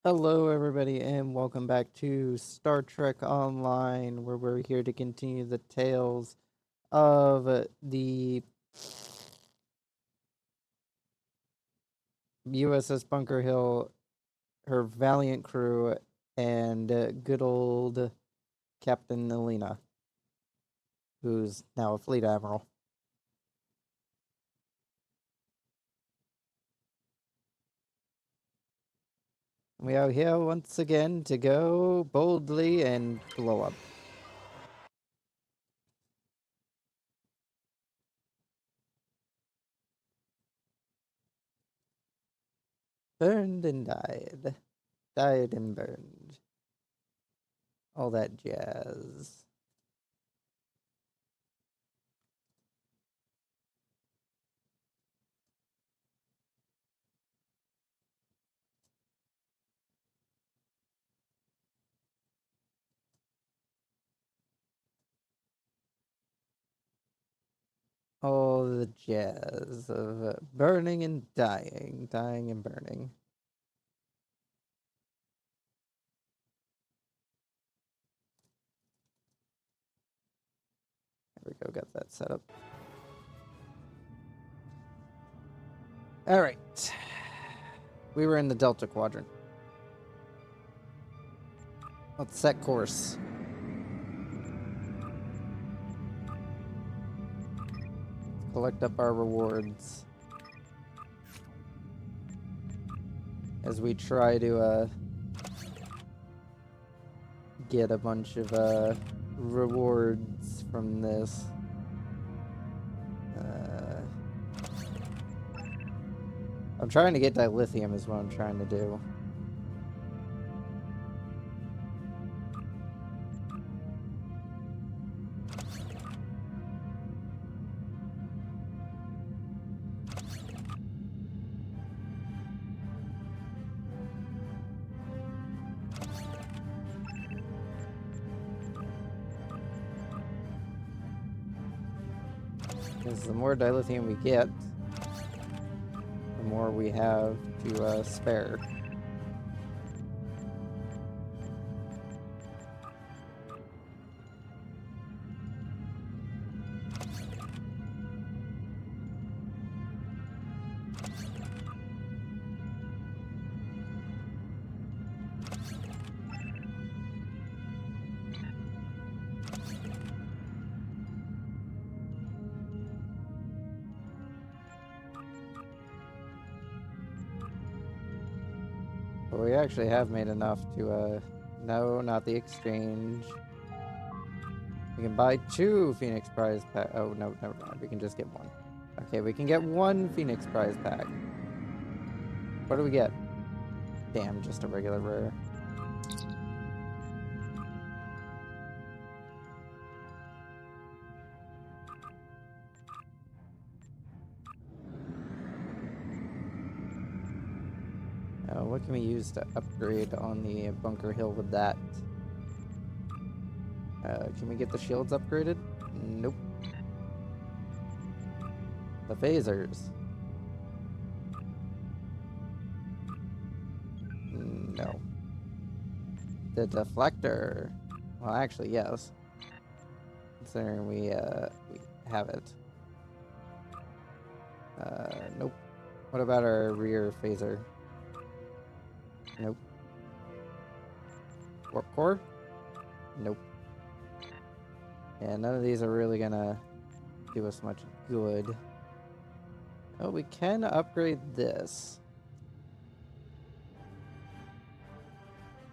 Hello, everybody, and welcome back to Star Trek Online, where we're here to continue the tales of the USS Bunker Hill, her Valleint Crew, and good old Captain Nalina, who's now a fleet admiral. We are here once again to go boldly and blow up. Burned and died. Died and burned. All that jazz. All the jazz of burning and dying, dying and burning. There we go, got that set up. All right. We were in the Delta Quadrant. Let's set course. Collect up our rewards as we try to get a bunch of rewards from this. I'm trying to get dilithium is what I'm trying to do. Because the more dilithium we get, the more we have to spare. But we actually have made enough to, no, not the exchange. We can buy 2 Phoenix Prize pack. Oh, no, never mind. We can just get 1. Okay, we can get 1 Phoenix Prize pack. What do we get? Damn, just a regular rare. What can we use to upgrade on the Bunker Hill with that? Can we get the shields upgraded? Nope. The phasers. No. The deflector. Well, actually, yes. Considering we have it. Nope. What about our rear phaser? Nope. Warp core? Nope. Yeah, none of these are really gonna do us much good. Oh, we can upgrade this.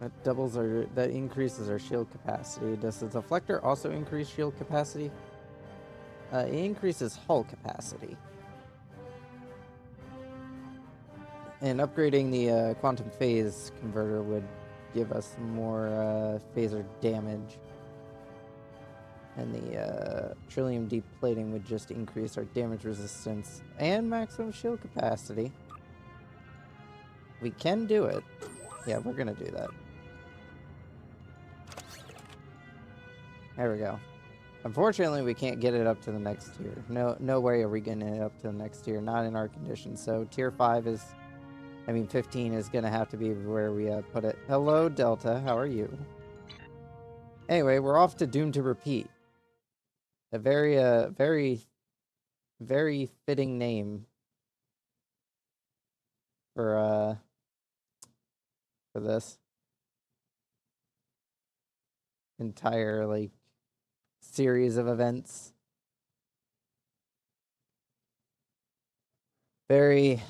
That increases our shield capacity. Does the deflector also increase shield capacity? It increases hull capacity. And upgrading the quantum phase converter would give us more phaser damage. And the trillium deep plating would just increase our damage resistance and maximum shield capacity. We can do it. Yeah, we're gonna do that. There we go. Unfortunately, we can't get it up to the next tier. No way are we getting it up to the next tier. Not in our conditions. So tier 5 is I mean, 15 is going to have to be where we put it. Hello, Delta. How are you? Anyway, we're off to Doom to Repeat. A very fitting name for this entire, like, series of events. Very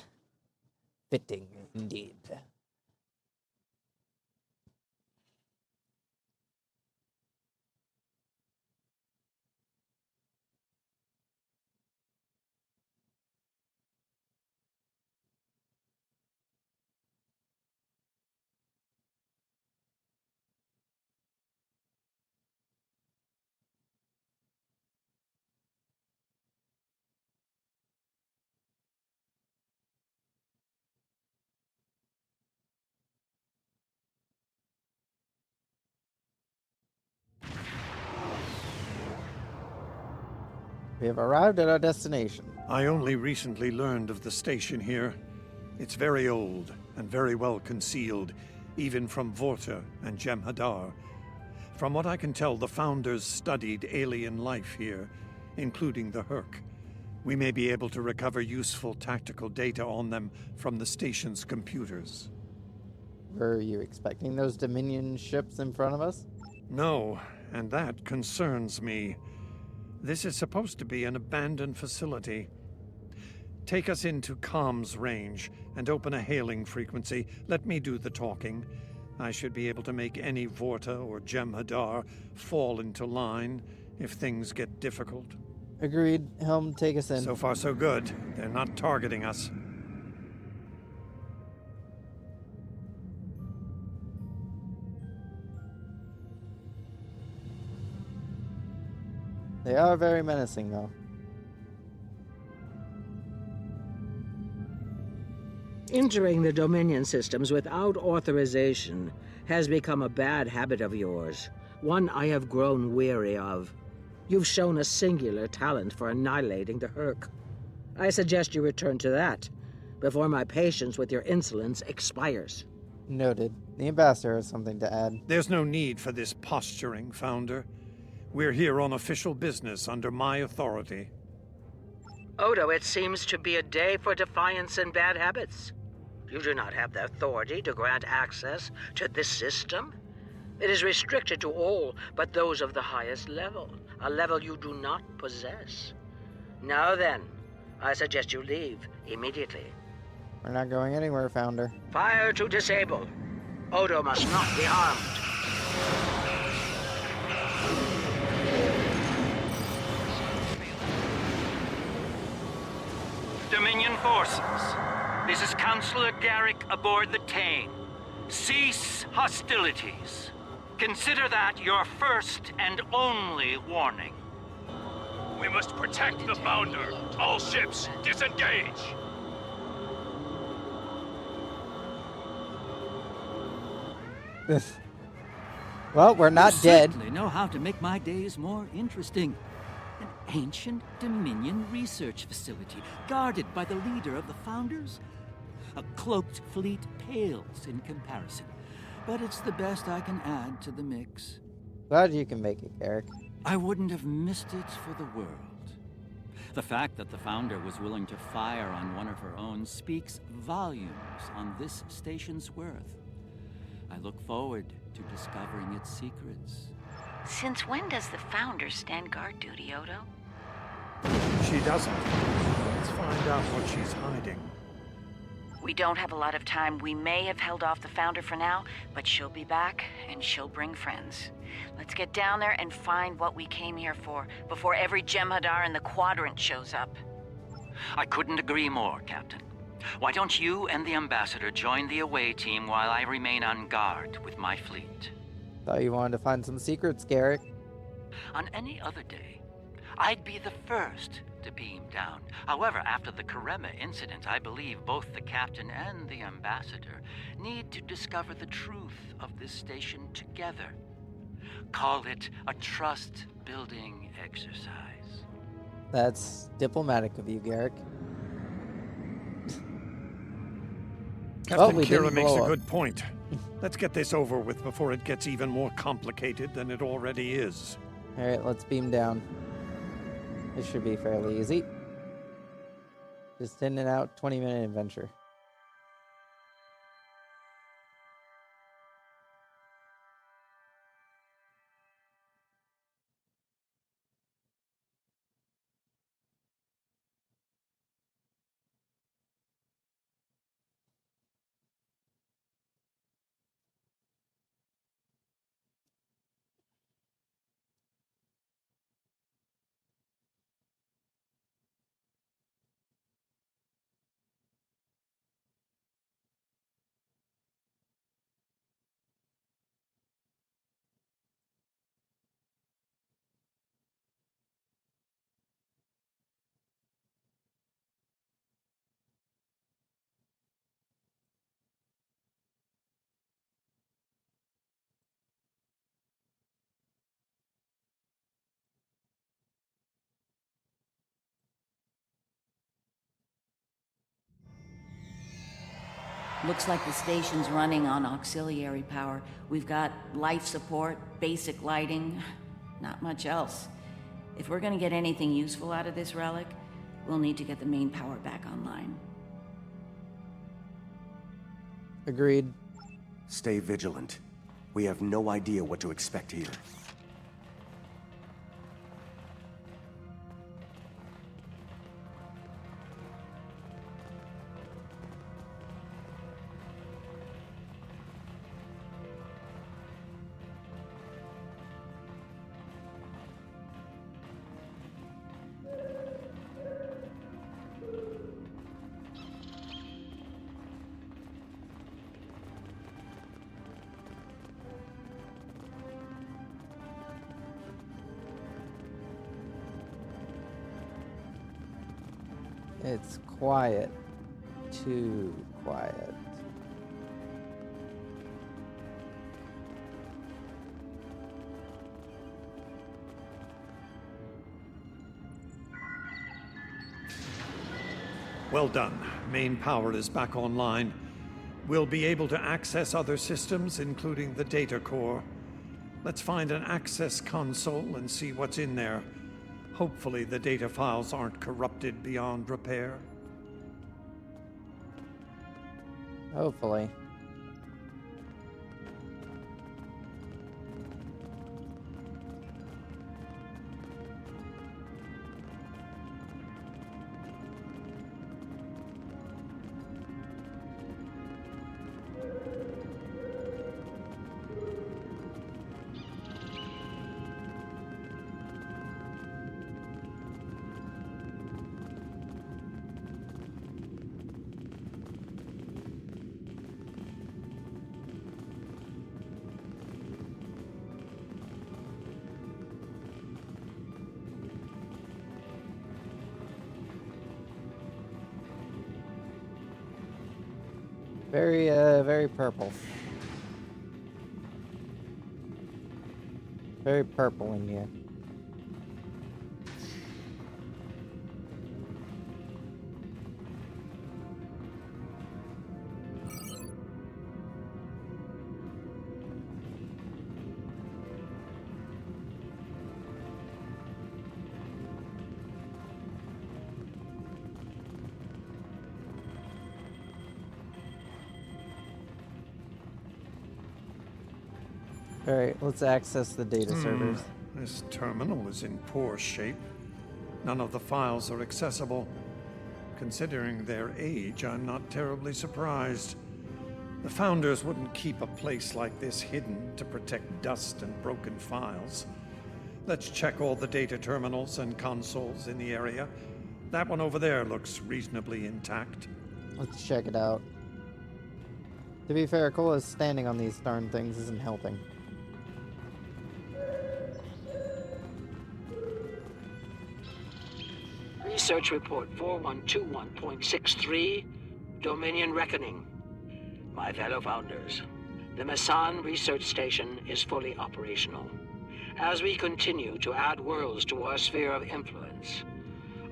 fitting indeed. We have arrived at our destination. I only recently learned of the station here. It's very old and very well concealed, even from Vorta and Jem'Hadar. From what I can tell, the Founders studied alien life here, including the Herc. We may be able to recover useful tactical data on them from the station's computers. Were you expecting those Dominion ships in front of us? No, and that concerns me. This is supposed to be an abandoned facility. Take us into comms range and open a hailing frequency. Let me do the talking. I should be able to make any Vorta or Jem'Hadar fall into line if things get difficult. Agreed. Helm, take us in. So far, so good. They're not targeting us. They are very menacing, though. Entering the Dominion systems without authorization has become a bad habit of yours, one I have grown weary of. You've shown a singular talent for annihilating the Herc. I suggest you return to that before my patience with your insolence expires. Noted. The Ambassador has something to add. There's no need for this posturing, Founder. We're here on official business under my authority. Odo, it seems to be a day for defiance and bad habits. You do not have the authority to grant access to this system. It is restricted to all but those of the highest level, a level you do not possess. Now then, I suggest you leave immediately. We're not going anywhere, Founder. Fire to disable. Odo must not be harmed. Dominion forces, this is Counselor Garrick aboard the Tane. Cease hostilities. Consider that your first and only warning. We must protect the Founder. All ships, disengage! Well, we're not You dead. certainly know how to make my days more interesting. An ancient Dominion research facility, guarded by the leader of the Founders. A cloaked fleet pales in comparison, but it's the best I can add to the mix. Glad you can make it, Garrick. I wouldn't have missed it for the world. The fact that the Founder was willing to fire on one of her own speaks volumes on this station's worth. I look forward to discovering its secrets. Since when does the Founder stand guard duty, Odo? She doesn't. Let's find out what she's hiding. We don't have a lot of time. We may have held off the Founder for now, but she'll be back, and she'll bring friends. Let's get down there and find what we came here for, before every Jem'Hadar in the Quadrant shows up. I couldn't agree more, Captain. Why don't you and the Ambassador join the away team while I remain on guard with my fleet? Thought you wanted to find some secrets, Garrick. On any other day, I'd be the first to beam down. However, after the Karema incident, I believe both the Captain and the Ambassador need to discover the truth of this station together. Call it a trust-building exercise. That's diplomatic of you, Garrick. Captain we Kira didn't makes blow a up. good point. Let's get this over with before it gets even more complicated than it already is. Alright, let's beam down. This should be fairly easy. Just in and out, 20-minute adventure. Looks like the station's running on auxiliary power. We've got life support, basic lighting, not much else. If we're gonna get anything useful out of this relic, we'll need to get the main power back online. Agreed. Stay vigilant. We have no idea what to expect here. It's quiet. Too quiet. Well done. Main power is back online. We'll be able to access other systems, including the data core. Let's find an access console and see what's in there. Hopefully the data files aren't corrupted beyond repair. Hopefully. Very purple. Very purple in here. Alright, let's access the data servers. This terminal is in poor shape. None of the files are accessible. Considering their age, I'm not terribly surprised. The Founders wouldn't keep a place like this hidden to protect dust and broken files. Let's check all the data terminals and consoles in the area. That one over there looks reasonably intact. Let's check it out. To be fair, Cola's standing on these darn things isn't helping. Research report 4121.63, Dominion Reckoning. My fellow Founders, the Mesan research station is fully operational. As we continue to add worlds to our sphere of influence,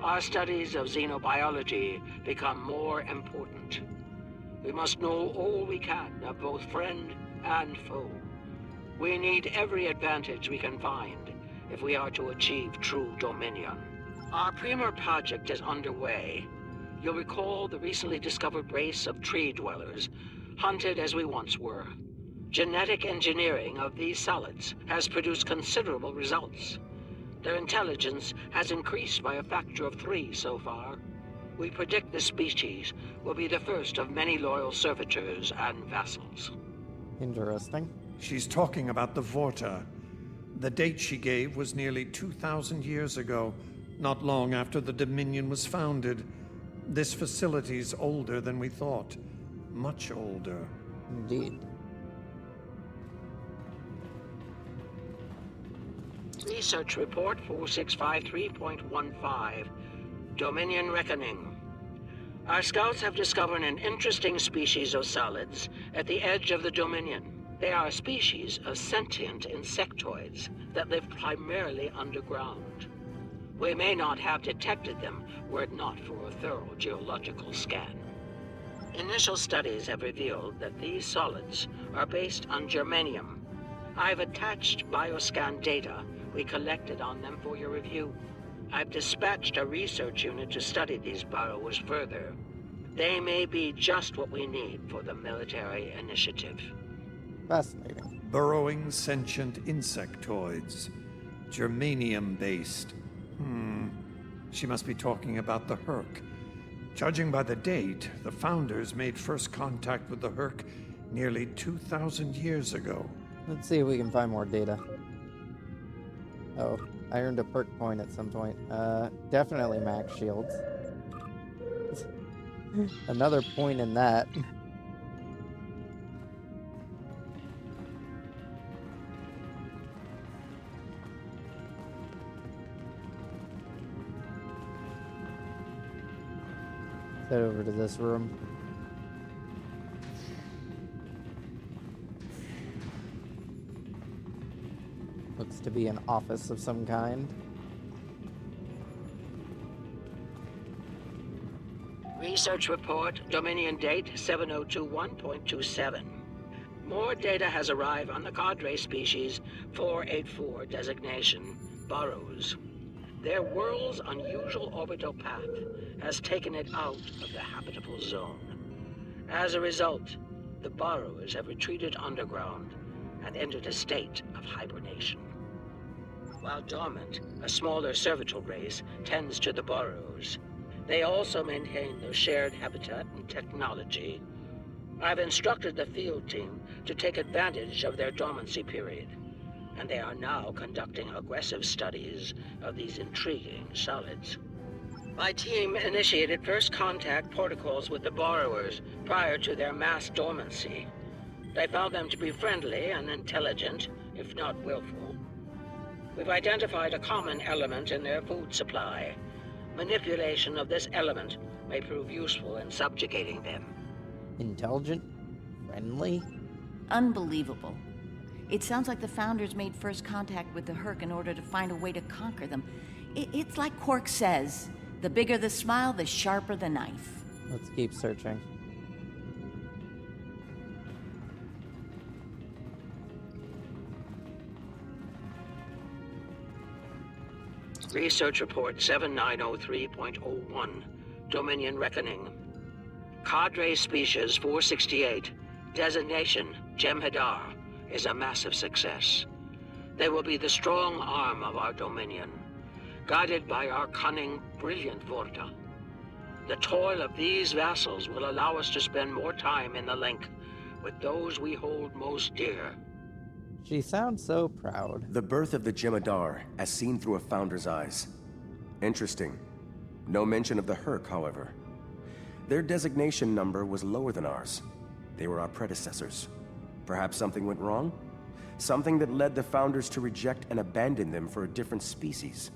our studies of xenobiology become more important. We must know all we can of both friend and foe. We need every advantage we can find if we are to achieve true dominion. Our premier project is underway. You'll recall the recently discovered race of tree dwellers, hunted as we once were. Genetic engineering of these solids has produced considerable results. Their intelligence has increased by a factor of 3 so far. We predict this species will be the first of many loyal servitors and vassals. Interesting. She's talking about the Vorta. The date she gave was nearly 2,000 years ago, not long after the Dominion was founded. This facility's older than we thought. Much older. Indeed. Research Report 4653.15. Dominion Reckoning. Our scouts have discovered an interesting species of solids at the edge of the Dominion. They are a species of sentient insectoids that live primarily underground. We may not have detected them were it not for a thorough geological scan. Initial studies have revealed that these solids are based on germanium. I've attached bioscan data we collected on them for your review. I've dispatched a research unit to study these burrows further. They may be just what we need for the military initiative. Fascinating. Burrowing sentient insectoids. Germanium-based. She must be talking about the Herc. Judging by the date, the Founders made first contact with the Herc nearly 2,000 years ago. Let's see if we can find more data. Oh, I earned a perk point at some point. Definitely max shields. Another point in that. Head over to this room. Looks to be an office of some kind. Research Report, Dominion date 7021.27. More data has arrived on the cadre species 484 designation, burrows. Their world's unusual orbital path has taken it out of the habitable zone. As a result, the burrows have retreated underground and entered a state of hibernation. While dormant, a smaller servitor race tends to the burrows. They also maintain their shared habitat and technology. I've instructed the field team to take advantage of their dormancy period, and they are now conducting aggressive studies of these intriguing solids. My team initiated first contact protocols with the borrowers prior to their mass dormancy. They found them to be friendly and intelligent, if not willful. We've identified a common element in their food supply. Manipulation of this element may prove useful in subjugating them. Intelligent? Friendly? Unbelievable. It sounds like the Founders made first contact with the Herc in order to find a way to conquer them. It's like Quark says, the bigger the smile, the sharper the knife. Let's keep searching. Research Report 7903.01, Dominion Reckoning. Cadre Species 468, designation Jem'Hadar, is a massive success. They will be the strong arm of our Dominion, guided by our cunning, brilliant Vorta. The toil of these vassals will allow us to spend more time in the link with those we hold most dear. She sounds so proud. The birth of the Jem'Hadar, as seen through a Founder's eyes. Interesting. No mention of the Herc, however. Their designation number was lower than ours. They were our predecessors. Perhaps something went wrong? Something that led the Founders to reject and abandon them for a different species.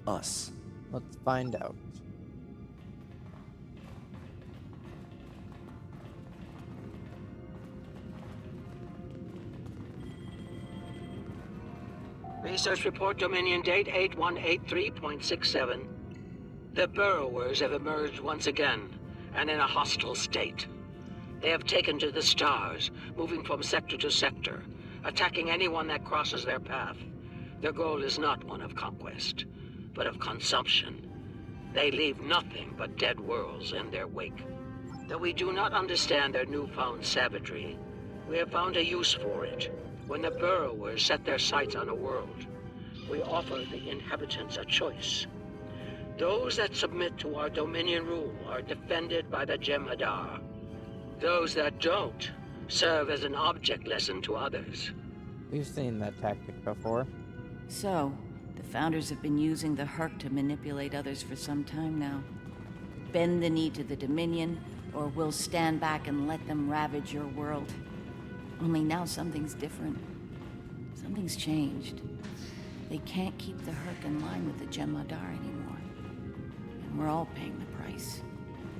Us. Let's find out. Research Report Dominion date 8183.67. The burrowers have emerged once again, and in a hostile state. They have taken to the stars, moving from sector to sector, attacking anyone that crosses their path. Their goal is not one of conquest, but of consumption. They leave nothing but dead worlds in their wake. Though we do not understand their newfound savagery, we have found a use for it. When the burrowers set their sights on a world, we offer the inhabitants a choice. Those that submit to our Dominion rule are defended by the Jem'Hadar. Those that don't serve as an object lesson to others. We've seen that tactic before. So, the Founders have been using the Herc to manipulate others for some time now. Bend the knee to the Dominion, or we'll stand back and let them ravage your world. Only now something's different. Something's changed. They can't keep the Herc in line with the Jem'Hadar anymore. And we're all paying the price.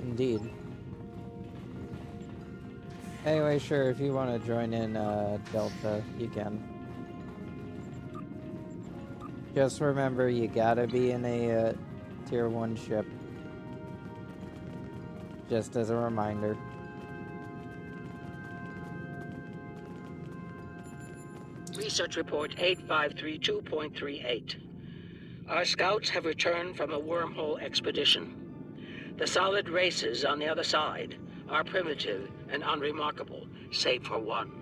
Indeed. Anyway, sure, if you want to join in Delta, you can. Just remember, you gotta be in a Tier 1 ship. Just as a reminder. Research Report 8532.38. Our scouts have returned from a wormhole expedition. The solid races on the other side are primitive and unremarkable, save for one.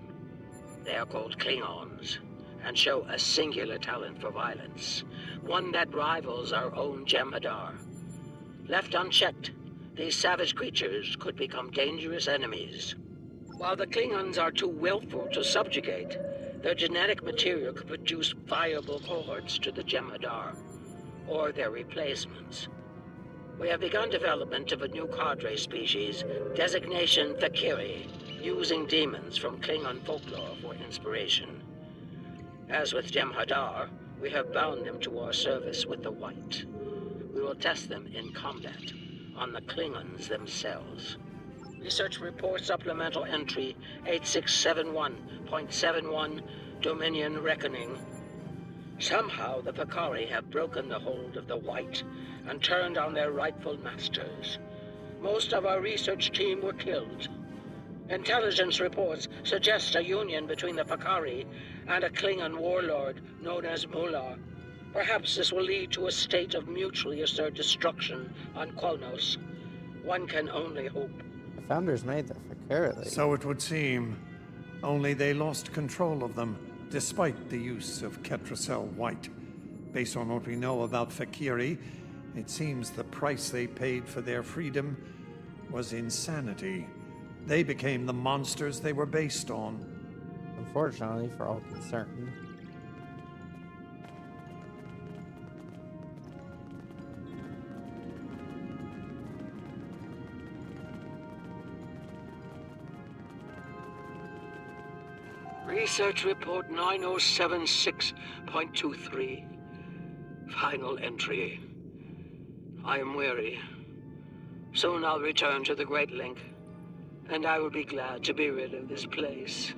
They are called Klingons, and show a singular talent for violence, one that rivals our own Jem'Hadar. Left unchecked, these savage creatures could become dangerous enemies. While the Klingons are too willful to subjugate, their genetic material could produce viable cohorts to the Jem'Hadar, or their replacements. We have begun development of a new cadre species, designation Fakiri, using demons from Klingon folklore for inspiration. As with Jem'Hadar, we have bound them to our service with the White. We will test them in combat on the Klingons themselves. Research Report Supplemental Entry 8671.71, Dominion Reckoning. Somehow the Fakari have broken the hold of the White and turned on their rightful masters. Most of our research team were killed. Intelligence reports suggest a union between the Fakari and a Klingon warlord known as Mullah. Perhaps this will lead to a state of mutually assured destruction on Qualnos. One can only hope. The Founders made the Fakari. So it would seem. Only they lost control of them, despite the use of Ketracel White. Based on what we know about Fakiri, it seems the price they paid for their freedom was insanity. They became the monsters they were based on. Unfortunately for all concerned. Research Report 9076.23. Final entry. I am weary. Soon I'll return to the Great Link, and I will be glad to be rid of this place.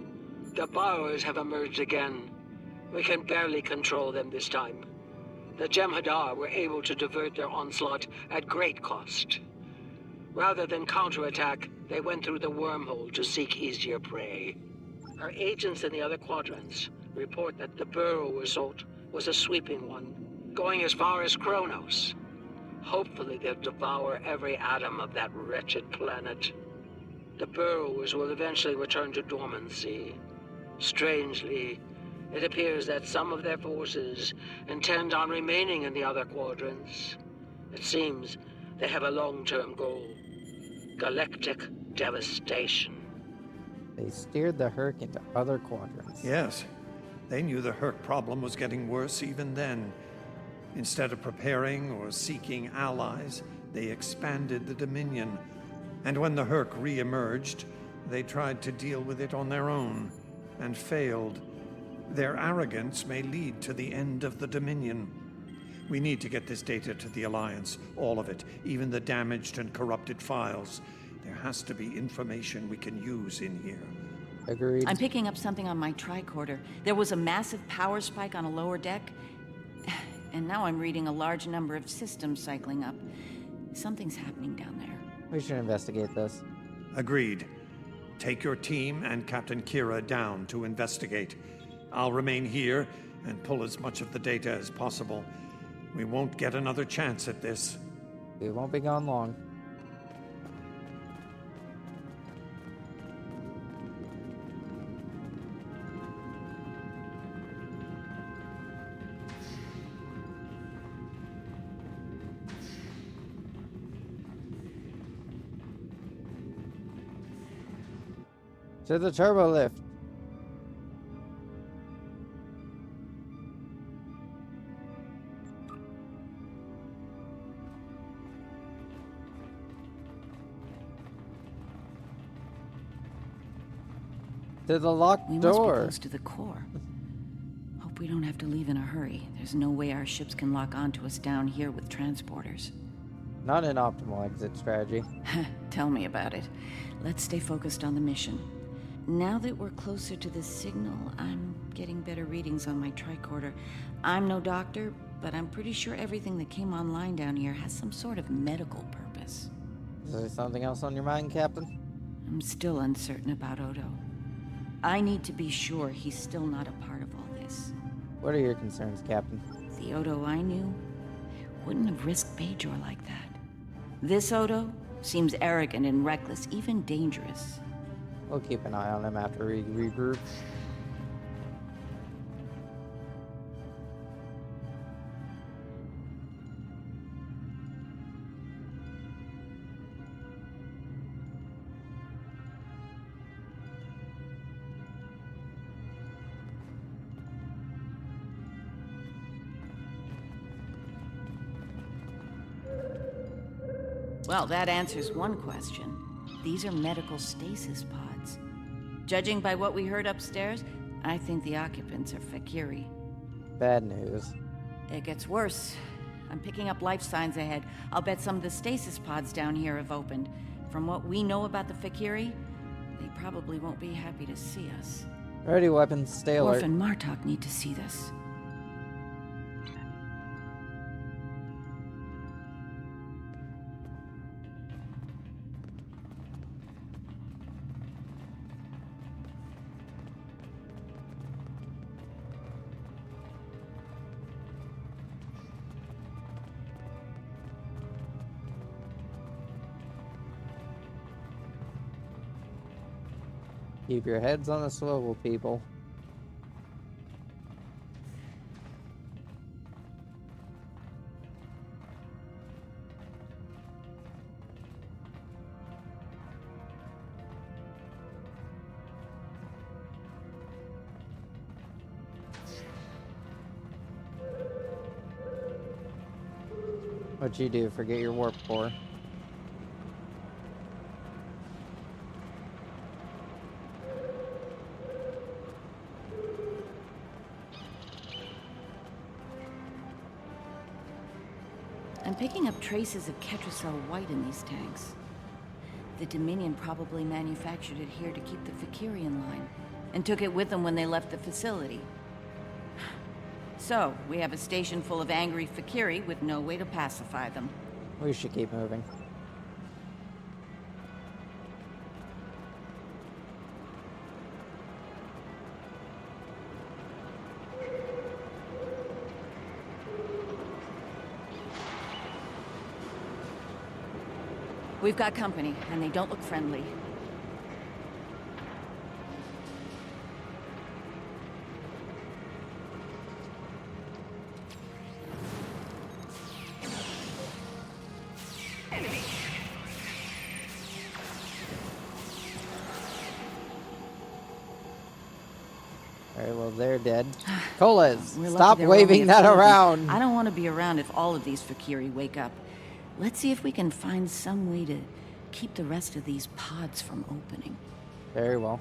The borrowers have emerged again. We can barely control them this time. The Jem'Hadar were able to divert their onslaught at great cost. Rather than counterattack, they went through the wormhole to seek easier prey. Our agents in the other quadrants report that the burrow assault was a sweeping one, going as far as Kronos. Hopefully they'll devour every atom of that wretched planet. The burrowers will eventually return to dormancy. Strangely, it appears that some of their forces intend on remaining in the other quadrants. It seems they have a long-term goal: galactic devastation. They steered the Herc into other quadrants. Yes, they knew the Herc problem was getting worse even then. Instead of preparing or seeking allies, they expanded the Dominion. And when the Herc re-emerged, they tried to deal with it on their own, and failed. Their arrogance may lead to the end of the Dominion. We need to get this data to the Alliance, all of it, even the damaged and corrupted files. There has to be information we can use in here. Agreed. I'm picking up something on my tricorder. There was a massive power spike on a lower deck, and now I'm reading a large number of systems cycling up. Something's happening down there. We should investigate this. Agreed. Take your team and Captain Kira down to investigate. I'll remain here and pull as much of the data as possible. We won't get another chance at this. We won't be gone long. To the turbo lift. To the locked We must door. be close to the core. Hope we don't have to leave in a hurry. There's no way our ships can lock onto us down here with transporters. Not an optimal exit strategy. Tell me about it. Let's stay focused on the mission. Now that we're closer to the signal, I'm getting better readings on my tricorder. I'm no doctor, but I'm pretty sure everything that came online down here has some sort of medical purpose. Is there something else on your mind, Captain? I'm still uncertain about Odo. I need to be sure he's still not a part of all this. What are your concerns, Captain? The Odo I knew wouldn't have risked Bajor like that. This Odo seems arrogant and reckless, even dangerous. We'll keep an eye on him after we regroup. Well, that answers one question. These are medical stasis pods. Judging by what we heard upstairs, I think the occupants are Fakiri. Bad news. It gets worse. I'm picking up life signs ahead. I'll bet some of the stasis pods down here have opened. From what we know about the Fakiri, they probably won't be happy to see us. Ready weapons, stay alert. Orph and Martok need to see this. Keep your heads on the swivel, people. What'd you do? Forget your warp core? I'm picking up traces of Ketracel white in these tanks. The Dominion probably manufactured it here to keep the Fakiri in line, and took it with them when they left the facility. So, we have a station full of angry Fakiri with no way to pacify them. We should keep moving. We've got company, and they don't look friendly. Alright, well, they're dead. Colas, We're lucky stop there were only waving a that few of them. around. I don't want to be around if all of these Fakiri wake up. Let's see if we can find some way to keep the rest of these pods from opening. Very well.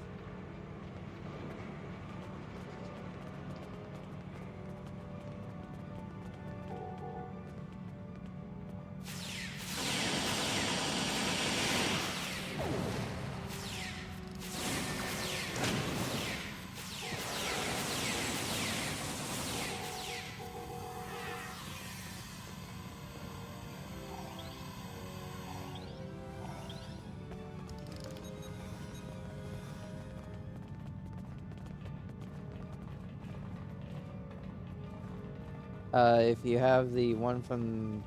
If you have the one from,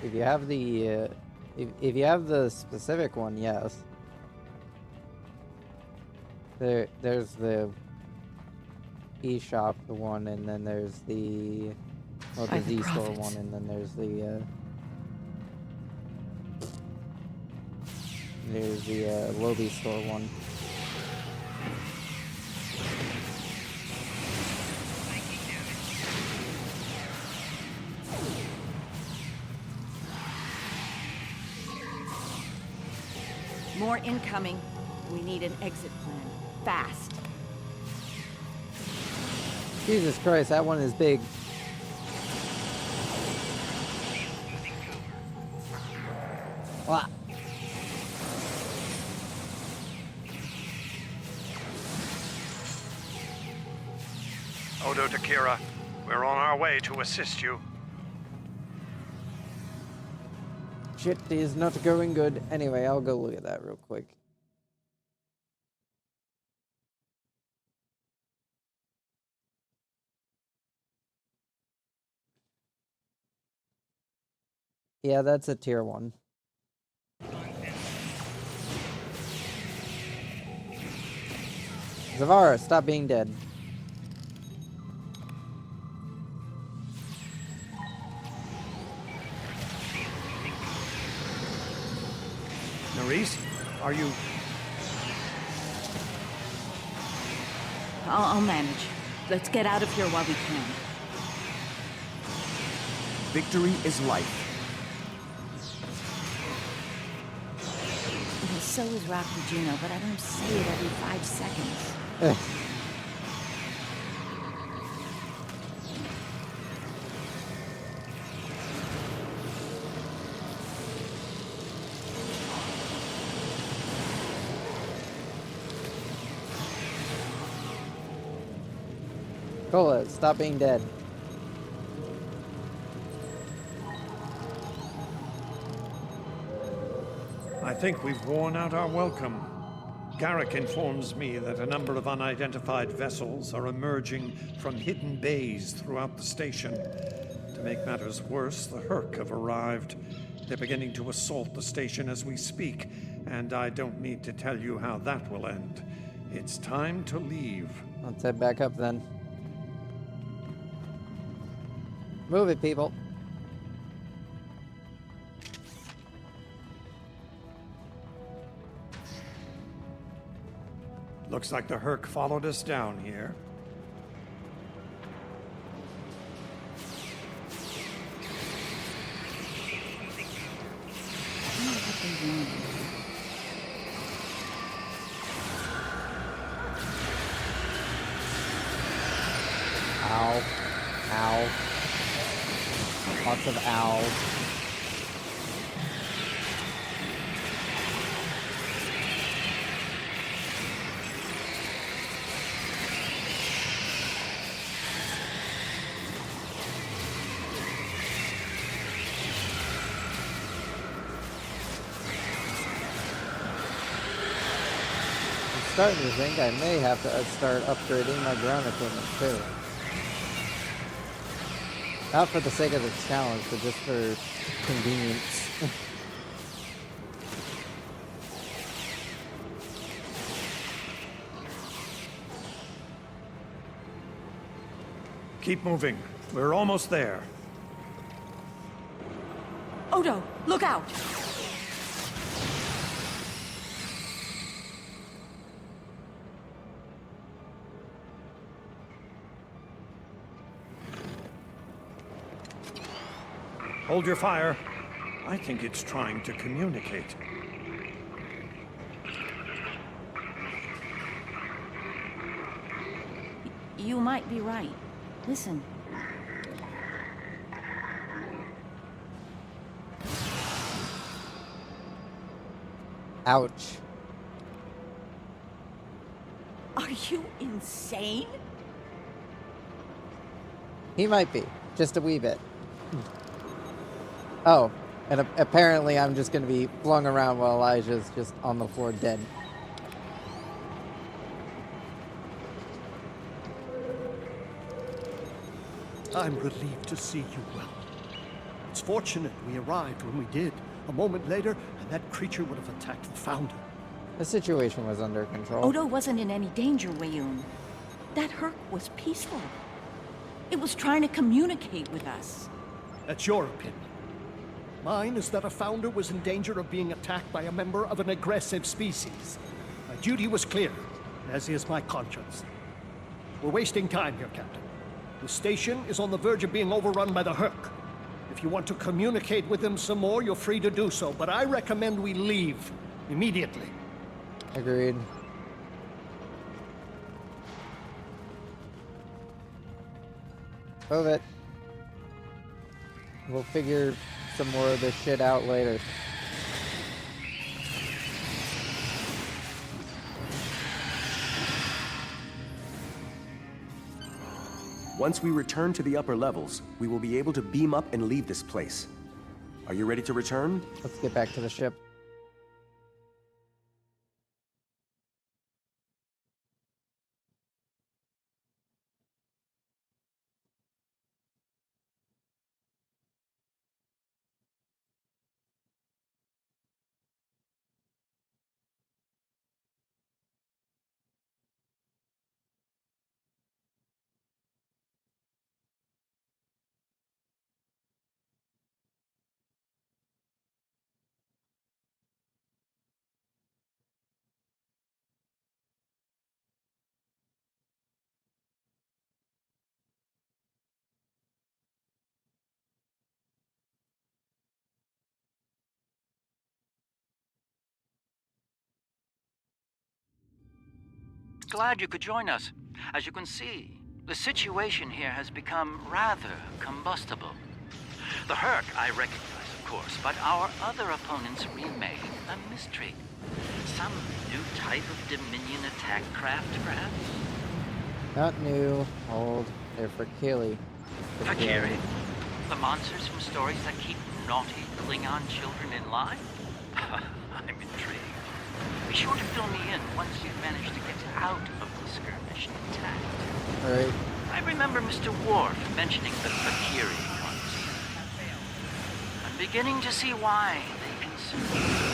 if you have the, if you have the specific one, yes. There's the eShop one, and then there's the, well, the Z store one, and then there's the Lobby store one. More incoming. We need an exit plan. Fast. Jesus Christ, that one is big. Wow. Odo to Kira, we're on our way to assist you. Shit is not going good. Anyway, I'll go look at that real quick. Yeah, that's a tier 1. Zavara, stop being dead. Nerys, are you... I'll manage. Let's get out of here while we can. Victory is life. So is Rocky Juno, but I don't say it every 5 seconds. Cola, stop being dead. I think we've worn out our welcome. Garrick informs me that a number of unidentified vessels are emerging from hidden bays throughout the station. To make matters worse, the Herc have arrived. They're beginning to assault the station as we speak, and I don't need to tell you how that will end. It's time to leave. Let's head back up then. Move it, people. Looks like the Herc followed us down here. Ow. Ow. Lots of owls. Starting to think I may have to start upgrading my ground equipment too. Not for the sake of the challenge, but just for convenience. Keep moving. We're almost there. Odo, look out! Hold your fire. I think it's trying to communicate. You might be right. Listen. Ouch. Are you insane? He might be. Just a wee bit. Oh, and apparently I'm just going to be flung around while Elijah's just on the floor dead. I'm relieved to see you well. It's fortunate we arrived when we did. A moment later, and that creature would have attacked the Founder. The situation was under control. Odo wasn't in any danger, Wayun. That Herc was peaceful. It was trying to communicate with us. That's your opinion. Mine is that a Founder was in danger of being attacked by a member of an aggressive species. My duty was clear, as is my conscience. We're wasting time here, Captain. The station is on the verge of being overrun by the Herc. If you want to communicate with them some more, you're free to do so, but I recommend we leave immediately. Agreed. Move it. We'll figure some more of this shit out later. Once we return to the upper levels, we will be able to beam up and leave this place. Are you ready to return? Let's get back to the ship. Glad you could join us. As you can see, the situation here has become rather combustible. The Herc I recognize, of course, but our other opponents remain a mystery. Some new type of Dominion attack craft, perhaps? Not new, old. They're for Kaylee. Fakiri? The monsters from stories that keep naughty Klingon children in line? I'm intrigued. Be sure to fill me in once you've managed to get out of the skirmish intact. Alright. I remember Mr. Worf mentioning the Fakiri concept. I'm beginning to see why they concern.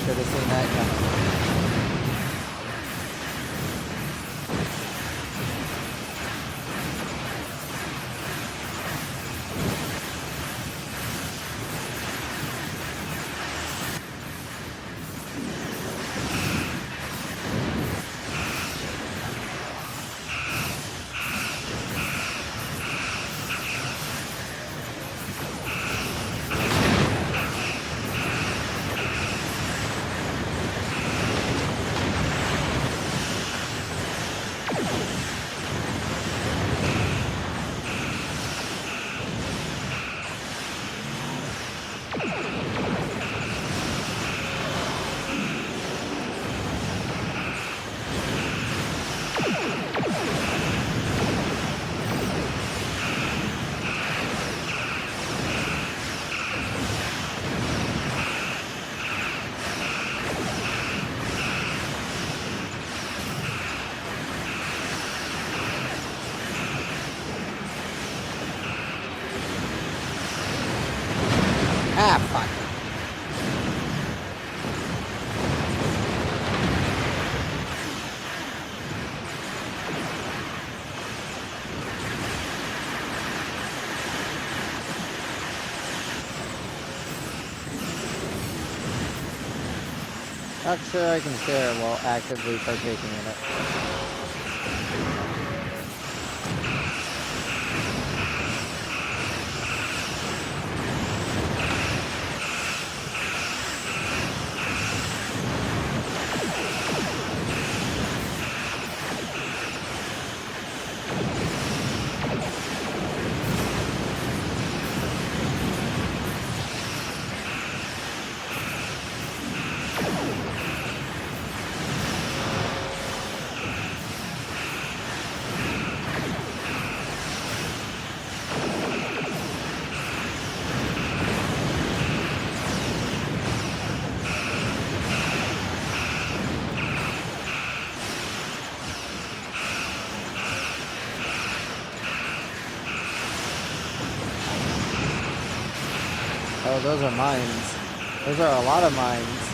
Should have seen that coming. Ah, fuck. Not sure I can share while actively partaking in it. Oh, those are mines. Those are a lot of mines.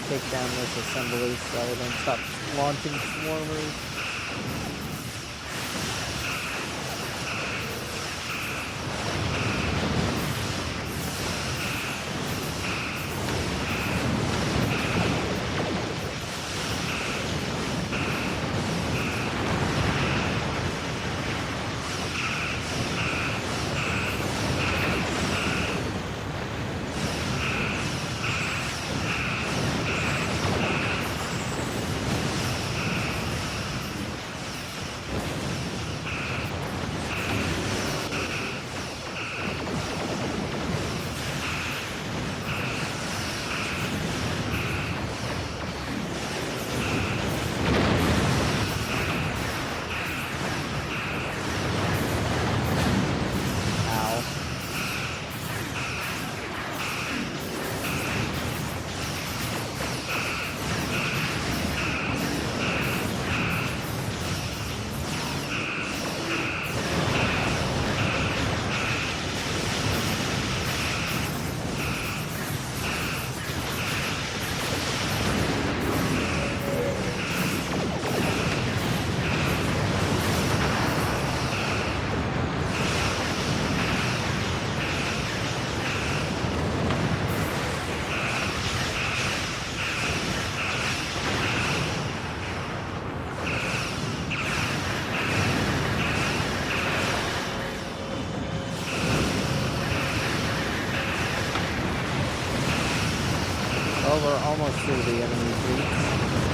Take down this assembly so then stop launching swarmers. Well, we're almost through the enemy fleet.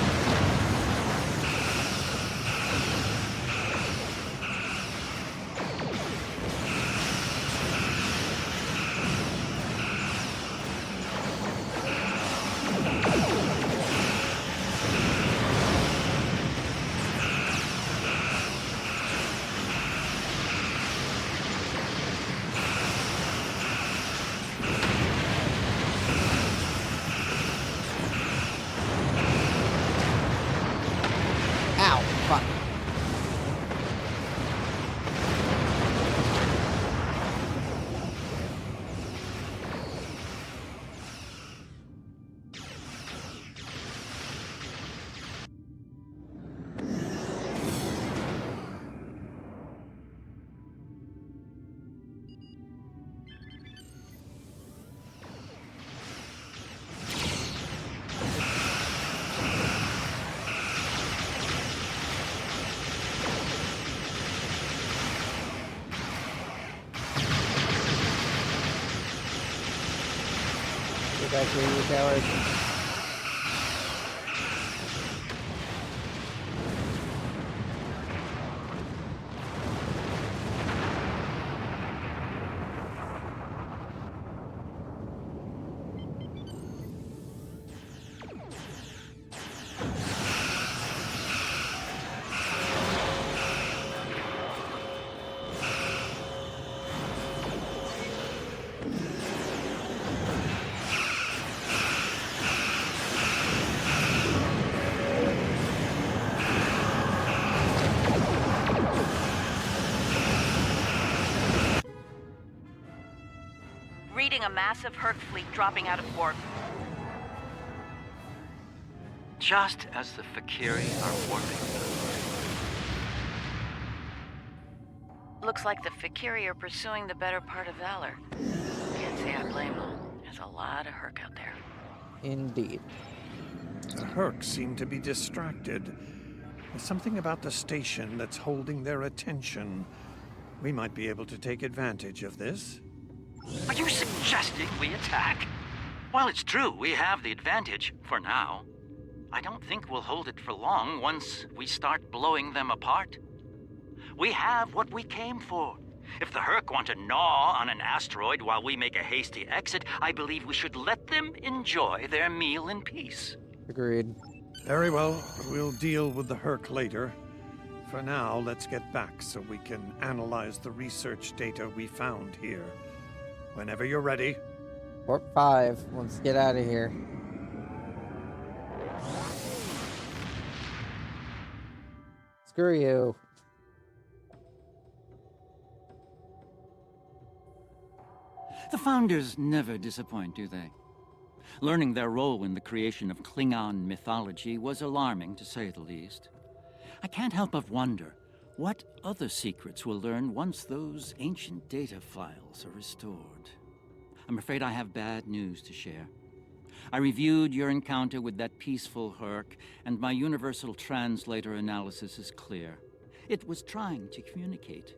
Get back here, you coward. Reading a massive Herc fleet dropping out of port. Just as the Fakiri are warping. Looks like the Fakiri are pursuing the better part of Valor. Can't say I blame them. There's a lot of Herc out there. Indeed. The Herc seem to be distracted. There's something about the station that's holding their attention. We might be able to take advantage of this. Are you suggesting we attack? While it's true we have the advantage, for now, I don't think we'll hold it for long once we start blowing them apart. We have what we came for. If the Herc want to gnaw on an asteroid while we make a hasty exit, I believe we should let them enjoy their meal in peace. Agreed. Very well, we'll deal with the Herc later. For now, let's get back so we can analyze the research data we found here. Whenever you're ready. Warp 5. Let's get out of here. Screw you. The Founders never disappoint, do they? Learning their role in the creation of Klingon mythology was alarming, to say the least. I can't help but wonder what other secrets we'll learn once those ancient data files are restored. I'm afraid I have bad news to share. I reviewed your encounter with that peaceful Herc, and my universal translator analysis is clear. It was trying to communicate.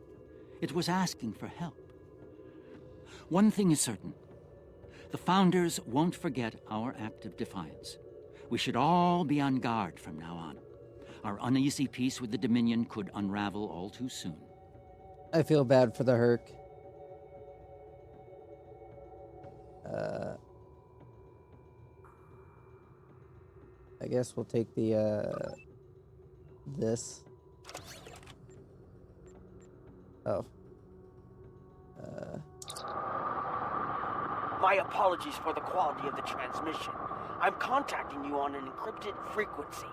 It was asking for help. One thing is certain. The Founders won't forget our act of defiance. We should all be on guard from now on. Our uneasy peace with the Dominion could unravel all too soon. I feel bad for the Herc. I guess we'll take the, this. Oh. My apologies for the quality of the transmission. I'm contacting you on an encrypted frequency.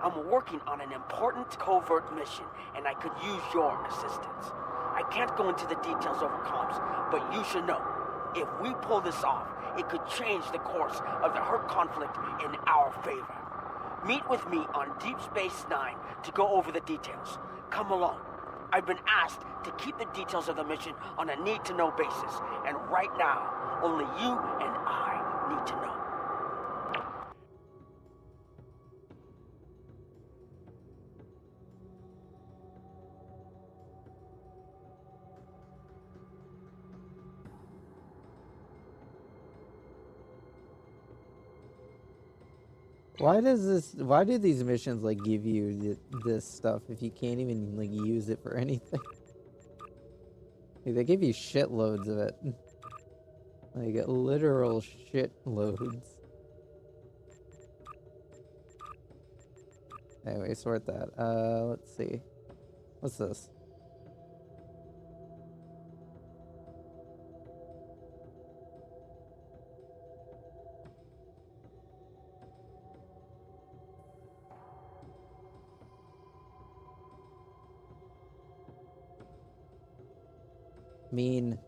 I'm working on an important covert mission, and I could use your assistance. I can't go into the details over comms, but you should know, if we pull this off, it could change the course of the Herc conflict in our favor. Meet with me on Deep Space Nine to go over the details. Come along. I've been asked to keep the details of the mission on a need-to-know basis, and right now, only you and I need to know. Why do these missions like give you this stuff if you can't even like use it for anything? Like, they give you shitloads of it. Like literal shitloads. Anyway, sort that. Let's see. What's this? Mean.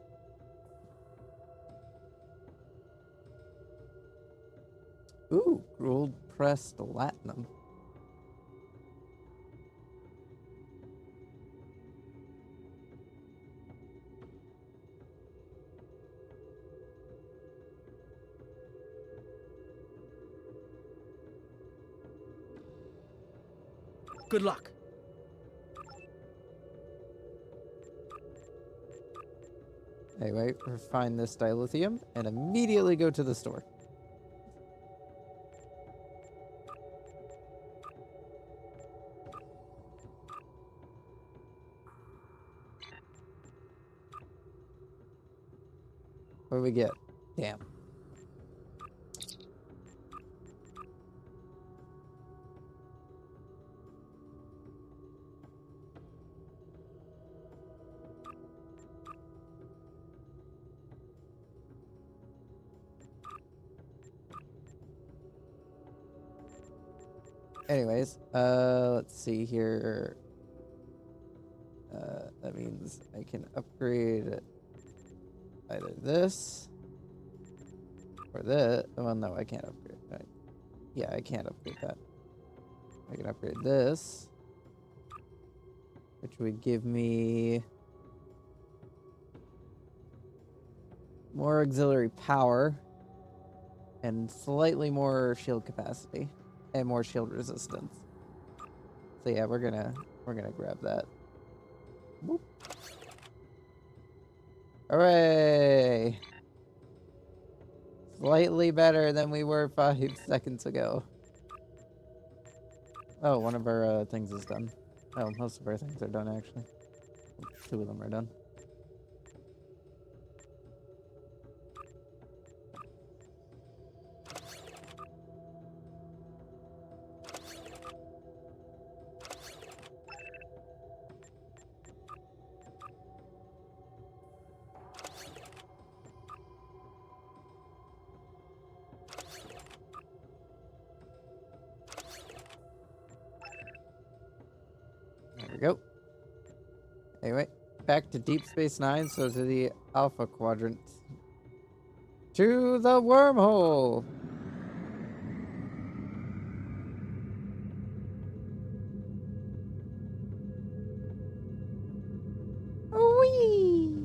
Ooh, gold pressed latinum. Good luck. Anyway, find this dilithium and immediately go to the store. do we get? Damn. Anyways, let's see here. That means I can upgrade either this or this. Well, no, I can't upgrade. Yeah, I can't upgrade that. I can upgrade this, which would give me more auxiliary power and slightly more shield capacity and more shield resistance. So yeah, we're gonna grab that. Boop. Hooray! Slightly better than we were 5 seconds ago. Oh, one of our things is done. Oh, most of our things are done actually. 2 of them are done. There we go. Anyway, back to Deep Space Nine, so to the Alpha Quadrant. To the wormhole! Whee!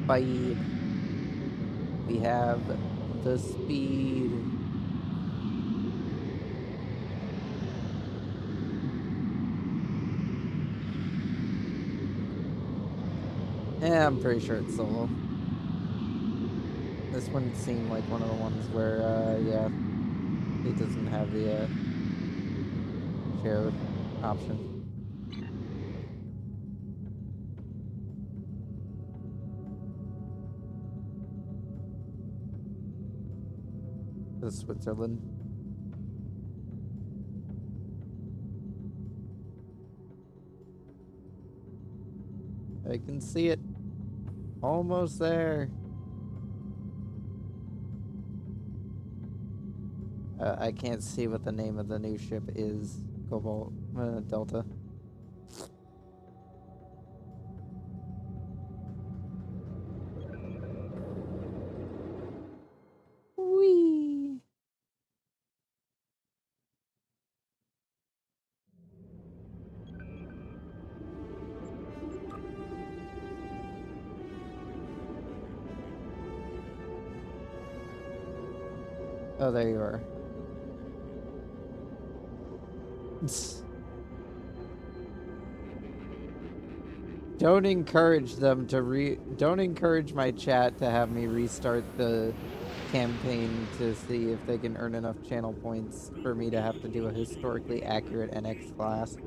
Speed. We have the speed. Yeah, I'm pretty sure it's solo. This one seemed like one of the ones where, yeah, it doesn't have the, share option. The Switzerland. I can see it. Almost there. I can't see what the name of the new ship is. Cobalt Delta. Whee! Oh, there you are. Don't encourage them to don't encourage my chat to have me restart the campaign to see if they can earn enough channel points for me to have to do a historically accurate NX class.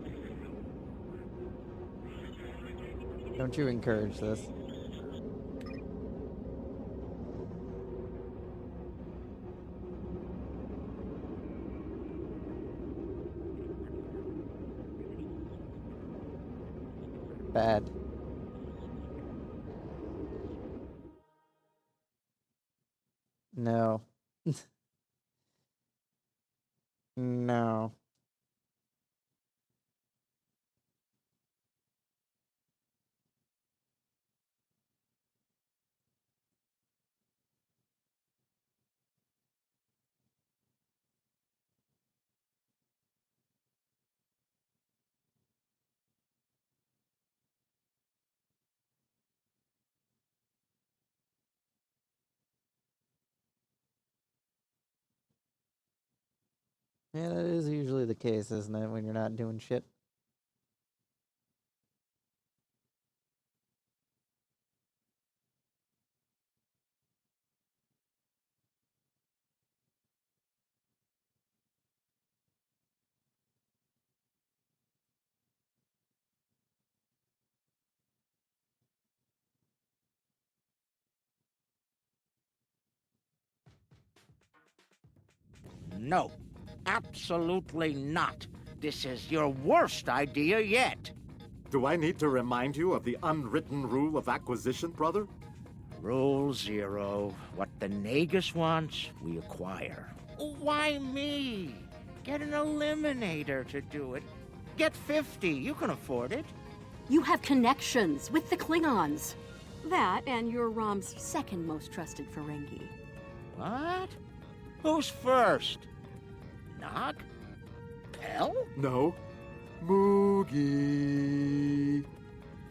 Don't you encourage this. Bad. No. No. Yeah, that is usually the case, isn't it, when you're not doing shit? No. Absolutely not. This is your worst idea yet. Do I need to remind you of the unwritten rule of acquisition, brother? Rule 0. What the Nagus wants, we acquire. Why me? Get an eliminator to do it. Get 50. You can afford it. You have connections with the Klingons. That and you're Rom's second most trusted Ferengi. What? Who's first? Nog? Pell? No. Moogie.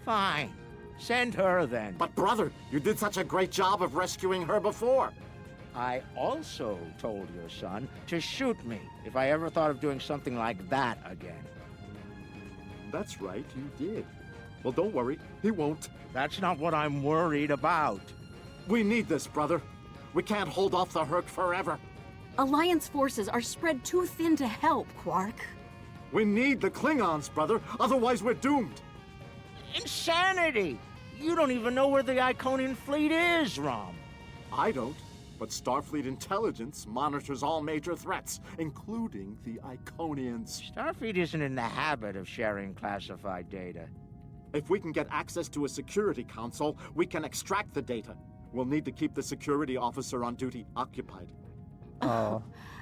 Fine. Send her then. But brother, you did such a great job of rescuing her before. I also told your son to shoot me if I ever thought of doing something like that again. That's right, you did. Well, don't worry, he won't. That's not what I'm worried about. We need this, brother. We can't hold off the Herc forever. Alliance forces are spread too thin to help, Quark. We need the Klingons, brother. Otherwise, we're doomed. Insanity! You don't even know where the Iconian fleet is, Rom. I don't, but Starfleet intelligence monitors all major threats, including the Iconians. Starfleet isn't in the habit of sharing classified data. If we can get access to a security console, we can extract the data. We'll need to keep the security officer on duty occupied. Oh.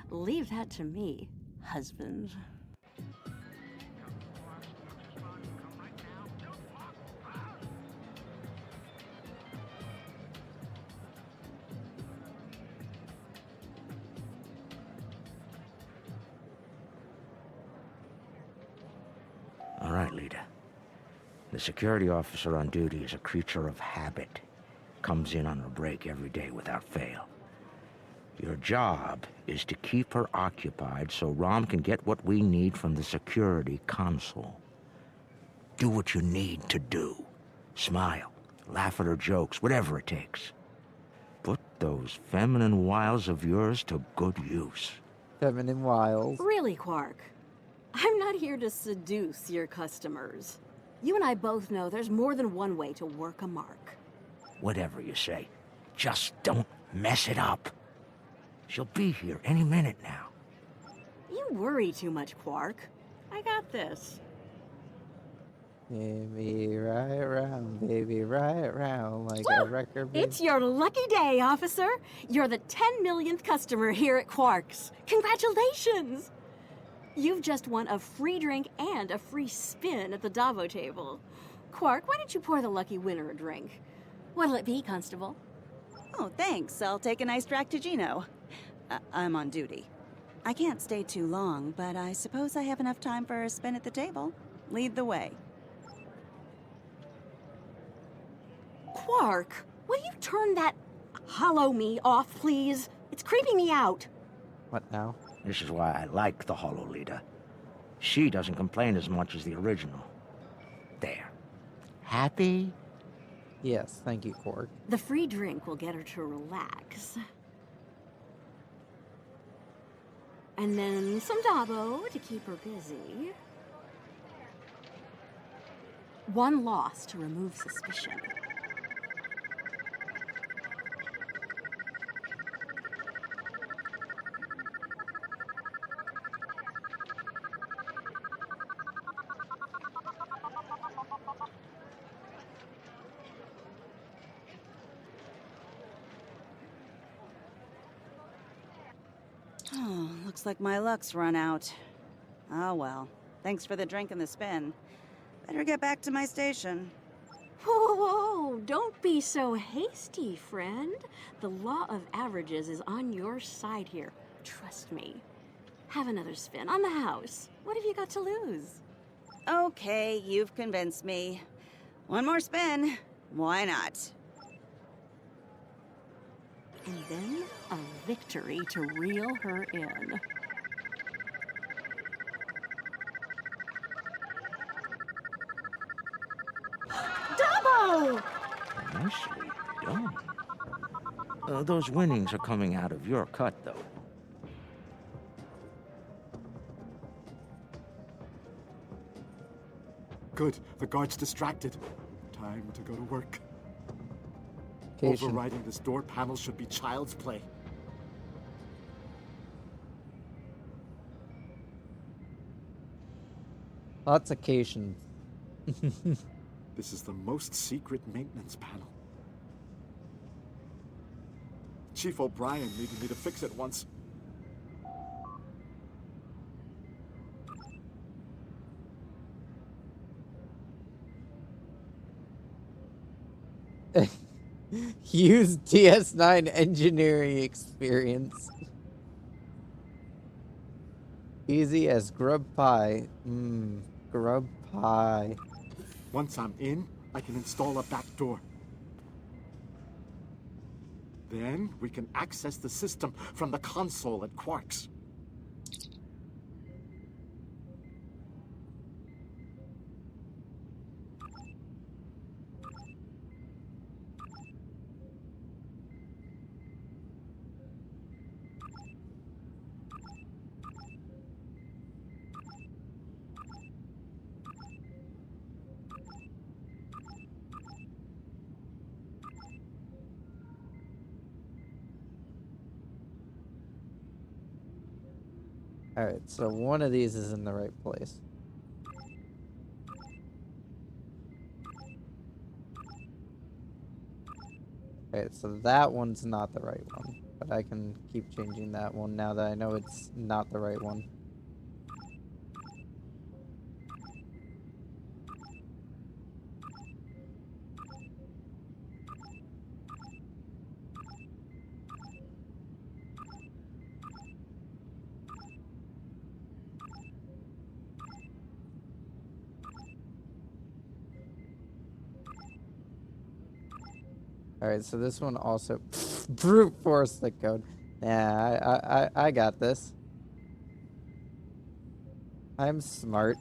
Leave that to me, husband. All right, Lita. The security officer on duty is a creature of habit. Comes in on her break every day without fail. Your job is to keep her occupied so Rom can get what we need from the security console. Do what you need to do. Smile, laugh at her jokes, whatever it takes. Put those feminine wiles of yours to good use. Feminine wiles. Really, Quark? I'm not here to seduce your customers. You and I both know there's more than one way to work a mark. Whatever you say, just don't mess it up. She'll be here any minute now. You worry too much, Quark. I got this. Baby, right round, baby, right round, like a record. It's your lucky day, officer. You're the 10 millionth customer here at Quark's. Congratulations! You've just won a free drink and a free spin at the Davo table. Quark, why don't you pour the lucky winner a drink? What'll it be, Constable? Oh, thanks. I'll take a nice Dractigino. I'm on duty. I can't stay too long, but I suppose I have enough time for a spin at the table. Lead the way. Quark, will you turn that hollow me off, please? It's creeping me out. What now? This is why I like the Hollow Leader. She doesn't complain as much as the original. There. Happy? Yes, thank you, Quark. The free drink will get her to relax. And then some Dabo to keep her busy. One loss to remove suspicion. Oh, looks like my luck's run out. Oh well. Thanks for the drink and the spin. Better get back to my station. Whoa, whoa, don't be so hasty, friend. The law of averages is on your side here. Trust me. Have another spin on the house. What have you got to lose? Okay, you've convinced me. One more spin. Why not? And then a victory to reel her in. Dabo! Nicely done. Those winnings are coming out of your cut, though. Good. The guard's distracted. Time to go to work. Cation. Overriding this door panel should be child's play. Lots of cations. This is the most secret maintenance panel. Chief O'Brien needed me to fix it once. Use DS9 engineering experience. Easy as grub pie. Grub pie. Once I'm in, I can install a back door. Then we can access the system from the console at Quark's. Alright, so one of these is in the right place. Okay, so that one's not the right one, but I can keep changing that one now that I know it's not the right one. Alright, so this one also brute force the code. Yeah, I got this. I'm smart.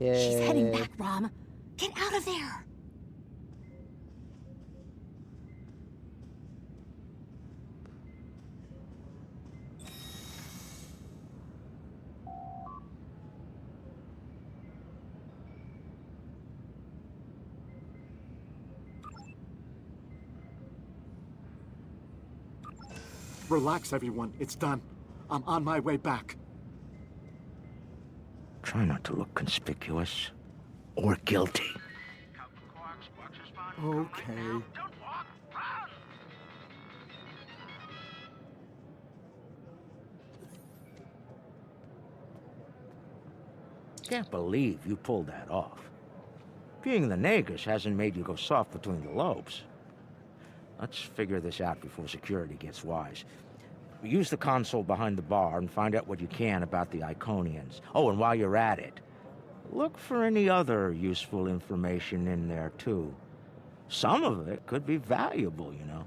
She's heading Yay. back, Rom. Get out of there. Relax, everyone. It's done. I'm on my way back. Try not to look conspicuous or guilty. Okay. Can't believe you pulled that off. Being the Nagus hasn't made you go soft between the lobes. Let's figure this out before security gets wise. Use the console behind the bar and find out what you can about the Iconians. Oh, and while you're at it, look for any other useful information in there, too. Some of it could be valuable, you know.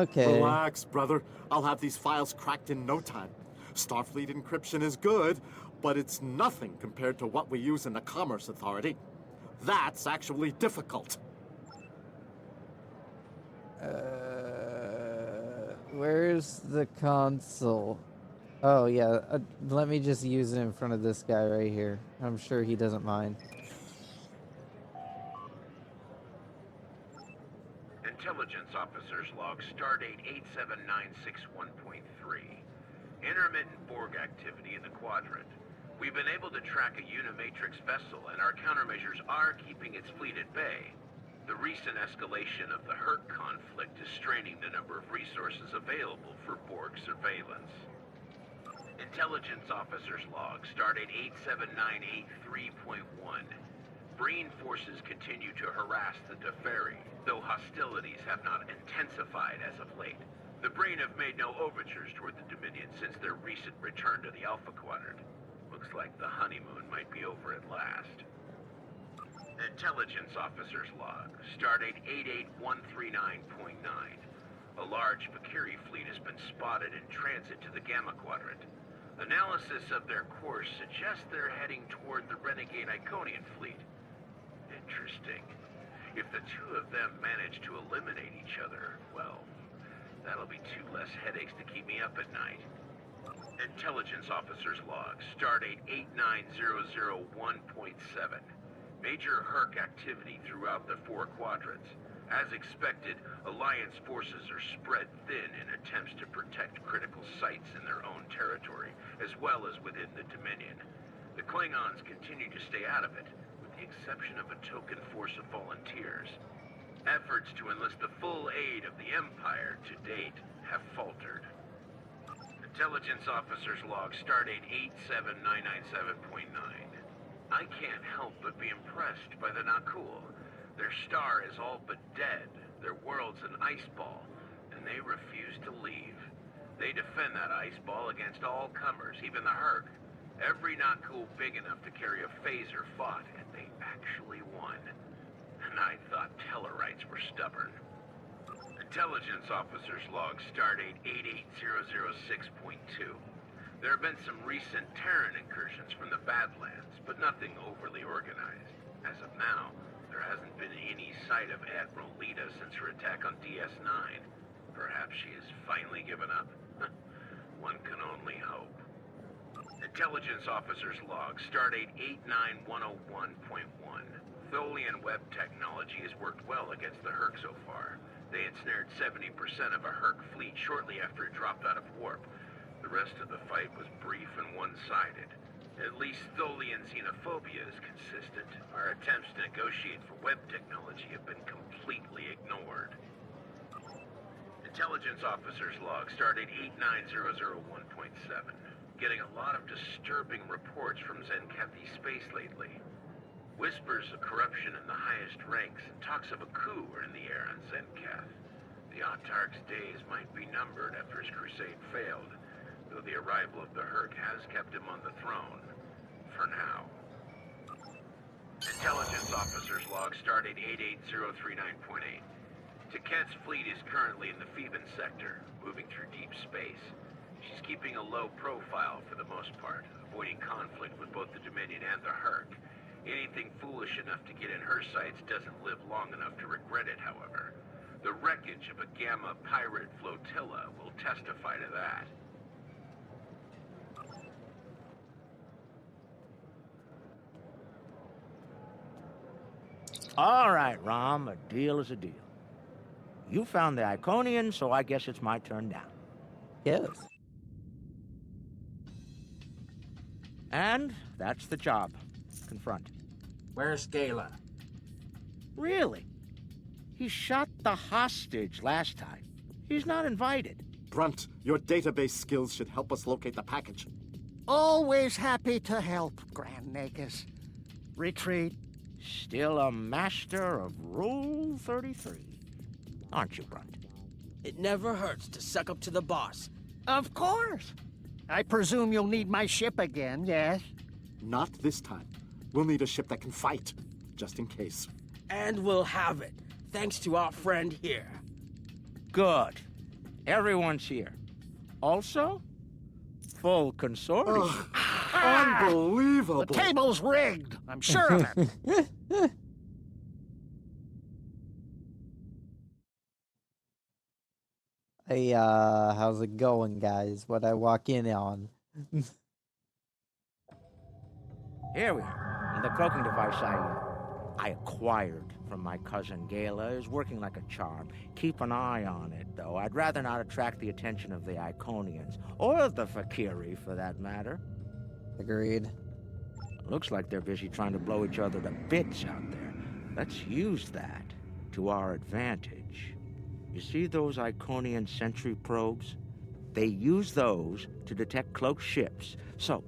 Okay. Relax, brother. I'll have these files cracked in no time. Starfleet encryption is good, but it's nothing compared to what we use in the Commerce Authority. That's actually difficult. Where's the console? Oh, yeah. Let me just use it in front of this guy right here. I'm sure he doesn't mind. Intelligence Officer's Log, Stardate 8796.1.3. Intermittent Borg activity in the quadrant. We've been able to track a Unimatrix vessel, and our countermeasures are keeping its fleet at bay. The recent escalation of the Hurt conflict is straining the number of resources available for Borg surveillance. Intelligence Officer's Log, Stardate 87983.1. Breen forces continue to harass the Deferi, though hostilities have not intensified as of late. The Breen have made no overtures toward the Dominion since their recent return to the Alpha Quadrant. Looks like the honeymoon might be over at last. Intelligence Officer's Log, Stardate 88139.9. A large Vakiri fleet has been spotted in transit to the Gamma Quadrant. Analysis of their course suggests they're heading toward the renegade Iconian fleet. Interesting. If the two of them manage to eliminate each other, well, that'll be 2 less headaches to keep me up at night. Intelligence Officer's Log, Stardate 89001.7. Major Herc activity throughout the 4 quadrants. As expected, Alliance forces are spread thin in attempts to protect critical sites in their own territory, as well as within the Dominion. The Klingons continue to stay out of it, with the exception of a token force of volunteers. Efforts to enlist the full aid of the Empire to date have faltered. Intelligence Officer's Log, Stardate 87997.9. I can't help but be impressed by the Nakul. Their star is all but dead, their world's an ice ball, and they refuse to leave. They defend that ice ball against all comers, even the Herc. Every Nakul big enough to carry a phaser fought, and they actually won. And I thought Tellarites were stubborn. Intelligence Officer's Log, Stardate 88006.2. There have been some recent Terran incursions from the Badlands, but nothing overly organized. As of now, there hasn't been any sight of Admiral Lita since her attack on DS9. Perhaps she has finally given up. One can only hope. Intelligence Officer's Log, Stardate 89101.1. Tholian web technology has worked well against the Herc so far. They ensnared 70% of a Herc fleet shortly after it dropped out of warp. The rest of the fight was brief and one-sided. At least Tholian xenophobia is consistent. Our attempts to negotiate for web technology have been completely ignored. Intelligence Officer's Log, Stardate 89001.7. Getting a lot of disturbing reports from Zenkethi space lately. Whispers of corruption in the highest ranks and talks of a coup are in the air on Zenketh. The Autarch's days might be numbered after his crusade failed, though the arrival of the Herc has kept him on the throne. For now. Intelligence Officer's Log, Stardate 88039.8. Taket's fleet is currently in the Phoeban sector, moving through deep space. She's keeping a low profile for the most part, avoiding conflict with both the Dominion and the Herc. Anything foolish enough to get in her sights doesn't live long enough to regret it, however. The wreckage of a Gamma pirate flotilla will testify to that. All right, Rom, a deal is a deal. You found the Iconian, so I guess it's my turn now. Yes. And that's the job. Confront. Where's Gala? Really? He shot the hostage last time. He's not invited. Brunt, your database skills should help us locate the package. Always happy to help, Grand Nagus. Retreat. Still a master of Rule 33. Aren't you, Brunt? It never hurts to suck up to the boss. Of course. I presume you'll need my ship again, yes? Not this time. We'll need a ship that can fight, just in case. And we'll have it, thanks to our friend here. Good. Everyone's here. Also, full consortium. Unbelievable! The table's rigged. I'm sure of it. Hey, how's it going, guys? What I walk in on? Here we are. The cloaking device I acquired from my cousin Gala is working like a charm. Keep an eye on it, though. I'd rather not attract the attention of the Iconians, or the Fakiri, for that matter. Agreed. Looks like they're busy trying to blow each other to bits out there. Let's use that to our advantage. You see those Iconian sentry probes? They use those to detect cloaked ships, so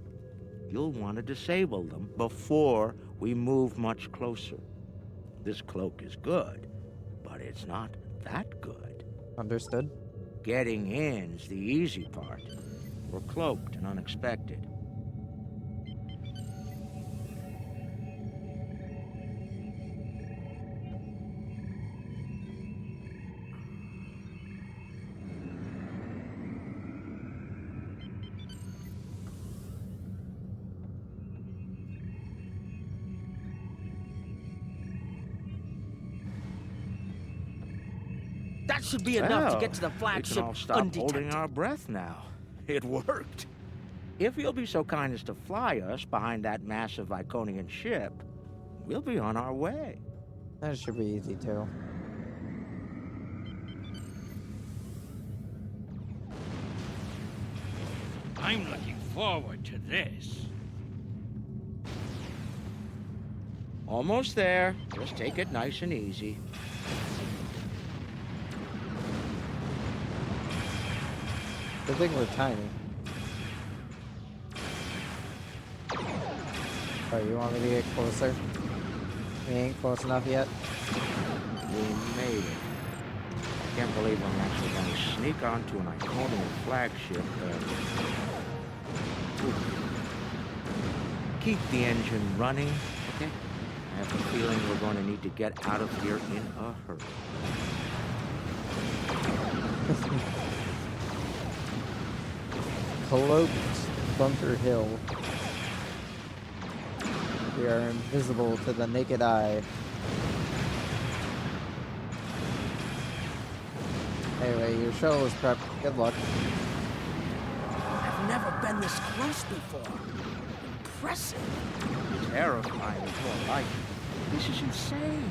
you'll want to disable them before we move much closer. This cloak is good, but it's not that good. Understood. Getting in's the easy part. We're cloaked and unexpected. That should be enough to get to the We flagship can all stop undetected. holding our breath now. It worked. If you'll be so kind as to fly us behind that massive Iconian ship, we'll be on our way. That should be easy too. I'm looking forward to this. Almost there. Just take it nice and easy. Good thing we're tiny. Oh, you want me to get closer? We ain't close enough yet. We made it. I can't believe I'm actually going to sneak onto an Iconian flagship. Keep the engine running, okay? I have a feeling we're going to need to get out of here in a hurry. Cloaked Bunker Hill. We are invisible to the naked eye. Anyway, your shuttle is prepped. Good luck. I've never been this close before. Impressive. Terrifying is more like it. This is insane.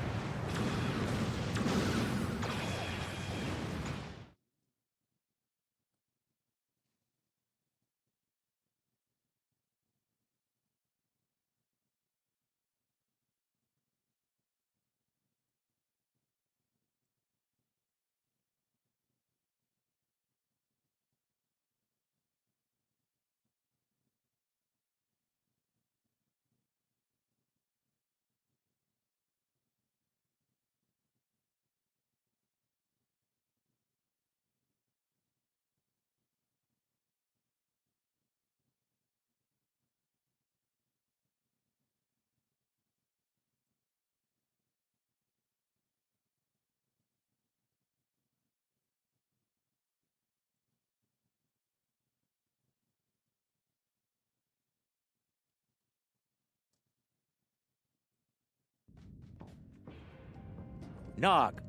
Nog,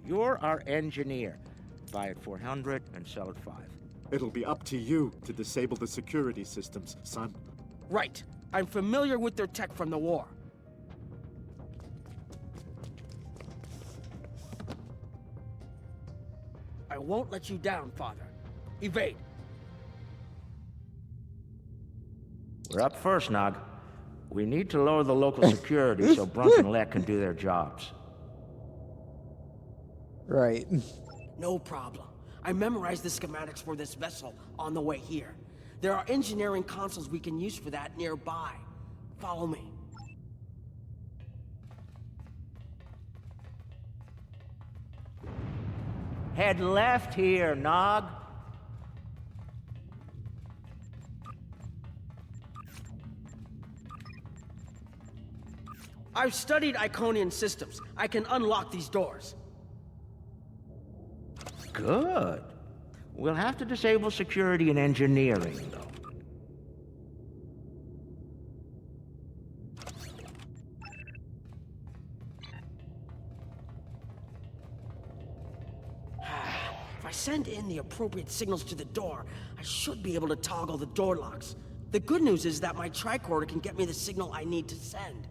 you're our engineer. Buy it 400 and sell it 5. It'll be up to you to disable the security systems, son. Right. I'm familiar with their tech from the war. I won't let you down, Father. Evade. We're up first, Nog. We need to lower the local security so Brunk and Lek can do their jobs. Right. No problem. I memorized the schematics for this vessel on the way here. There are engineering consoles we can use for that nearby. Follow me. Head left here, Nog. I've studied Iconian systems. I can unlock these doors. Good. We'll have to disable security and engineering, though. If I send in the appropriate signals to the door, I should be able to toggle the door locks. The good news is that my tricorder can get me the signal I need to send.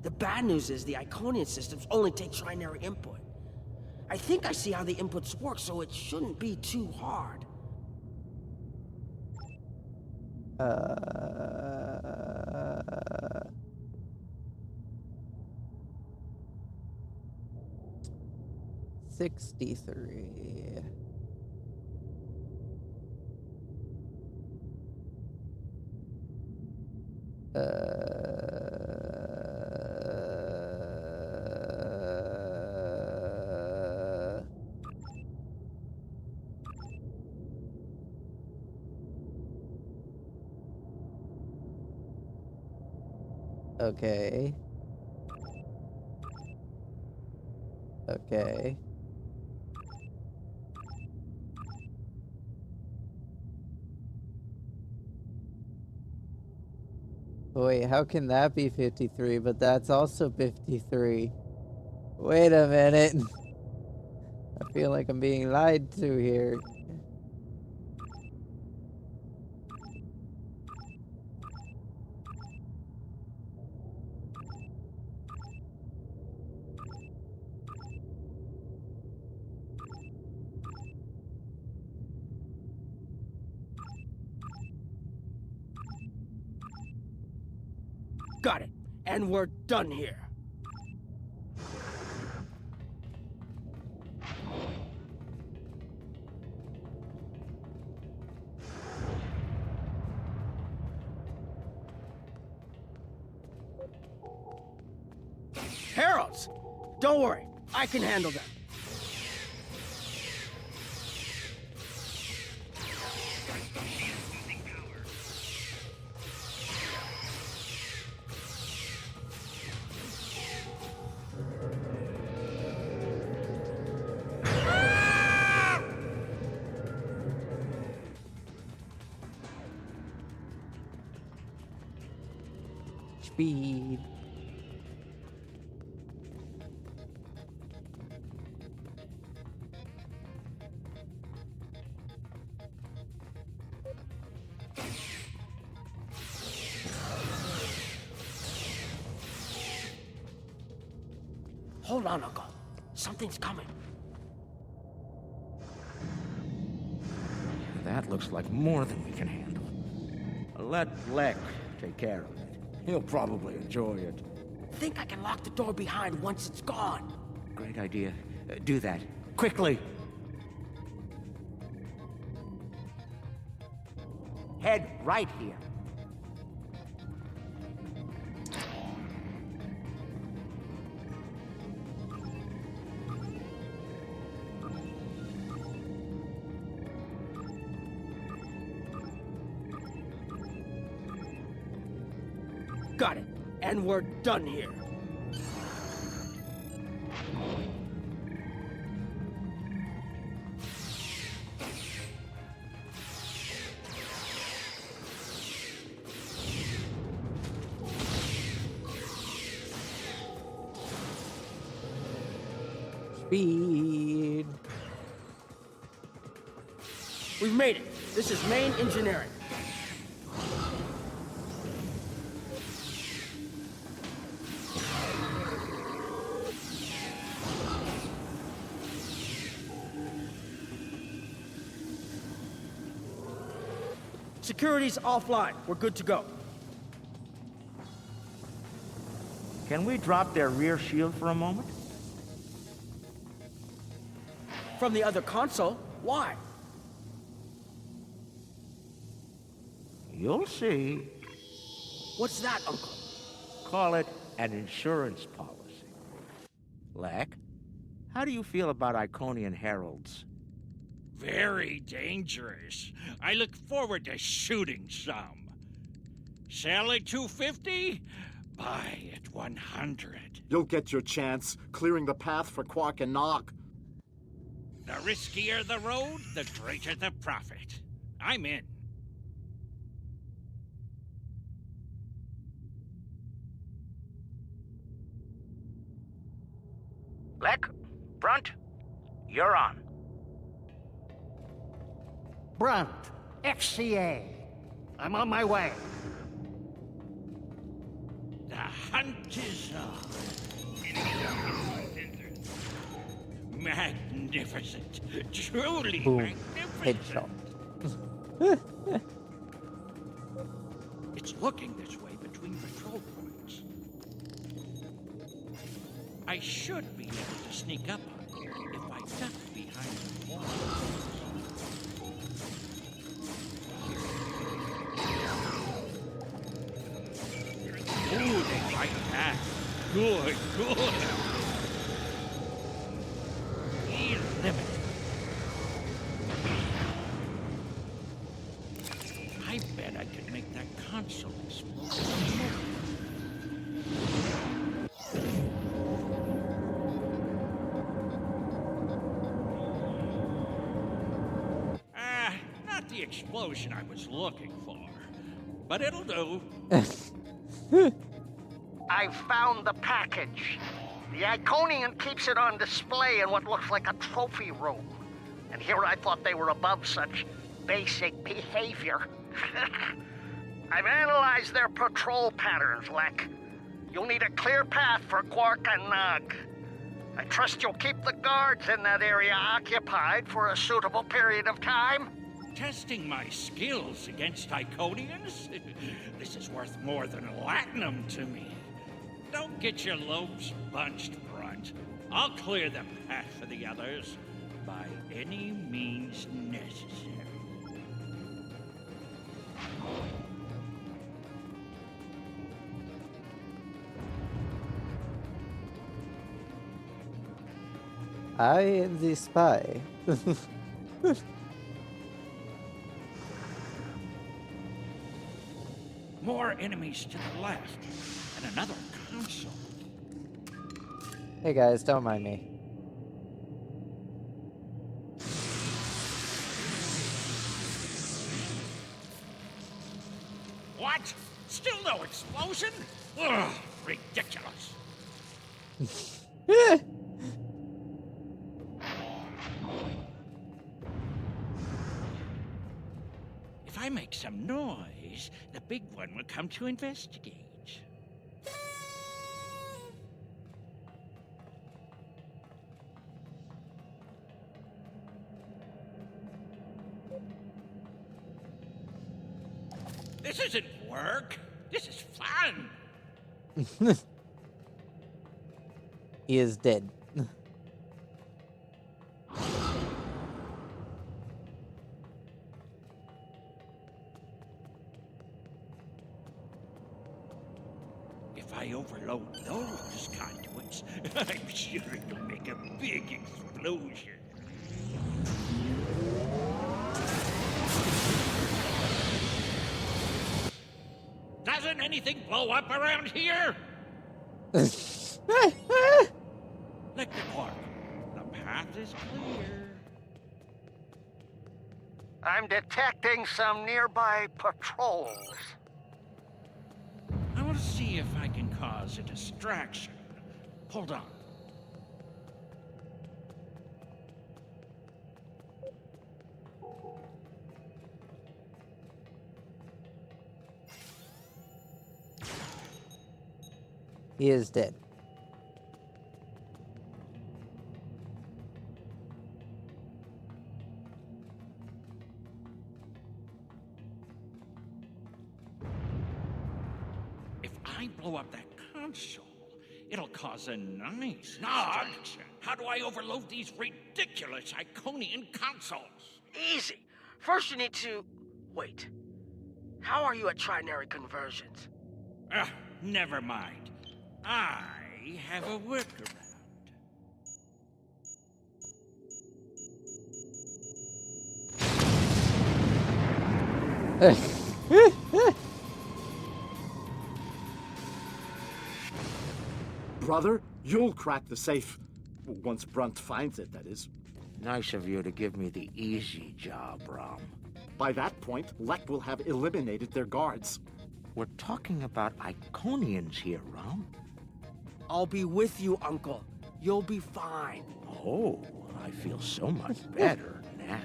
The bad news is the Iconian systems only take trinary input. I think I see how the inputs work, so it shouldn't be too hard. $63. Okay. Okay. Wait, how can that be 53, but that's also 53? Wait a minute. feel like I'm being lied to here. Got it. And we're done here. Heralds! Don't worry, I can handle them. Speed. Hold on, Uncle. Something's coming. That looks like more than we can handle. Let Lek take care of it. He'll probably enjoy it. Think I can lock the door behind once it's gone. Great idea. Do that. Quickly! Head right here. Got it. And we're done here. Speed. We've made it. This is main engineering. Security's offline. We're good to go. Can we drop their rear shield for a moment? From the other console? Why? You'll see. What's that, Uncle? Call it an insurance policy. Lek, how do you feel about Iconian heralds? Very dangerous. I look forward to shooting some. Sell at 250? Buy at 100. You'll get your chance, clearing the path for Quark and Nog. The riskier the road, the greater the profit. I'm in. Lek, Brunt, you're on. Brunt, XCA. I'm on my way. The hunt is on. Magnificent. Truly Boom. magnificent. Headshot. It's looking this way between patrol points. I should be able to sneak up on it if I duck behind the wall. Ooh, they fight back. Good, good. Eliminated. I bet I could make that console explode. Not the explosion I was looking for, but it'll do. I found the package. The Iconian keeps it on display in what looks like a trophy room. And here I thought they were above such basic behavior. I've analyzed their patrol patterns, Lek. You'll need a clear path for Quark and Nog. I trust you'll keep the guards in that area occupied for a suitable period of time. Testing my skills against Iconians? This is worth more than Latinum to me. Don't get your lobes bunched, Brunt. I'll clear the path for the others by any means necessary. I am the spy. More enemies to the left, and another console. Hey guys, don't mind me. What? Still no explosion? Ugh, ridiculous. If I make some noise, the big one will come to investigate. This isn't work. This is fun. He is dead. If I overload those conduits, I'm sure it'll make a big explosion. Doesn't anything blow up around here? Lick the Quark. The path is clear. I'm detecting some nearby patrols. I want to see if I can cause a distraction. Hold on. He is dead. If I blow up that console, it'll cause a nice distraction. How do I overload these ridiculous Iconian consoles? Easy. First you need to... Wait. How are you at trinary conversions? Never mind. I have a workaround. Brother, you'll crack the safe. Once Brunt finds it, that is. Nice of you to give me the easy job, Rom. By that point, Lek will have eliminated their guards. We're talking about Iconians here, Rom. I'll be with you, Uncle. You'll be fine. Oh, I feel so much better now.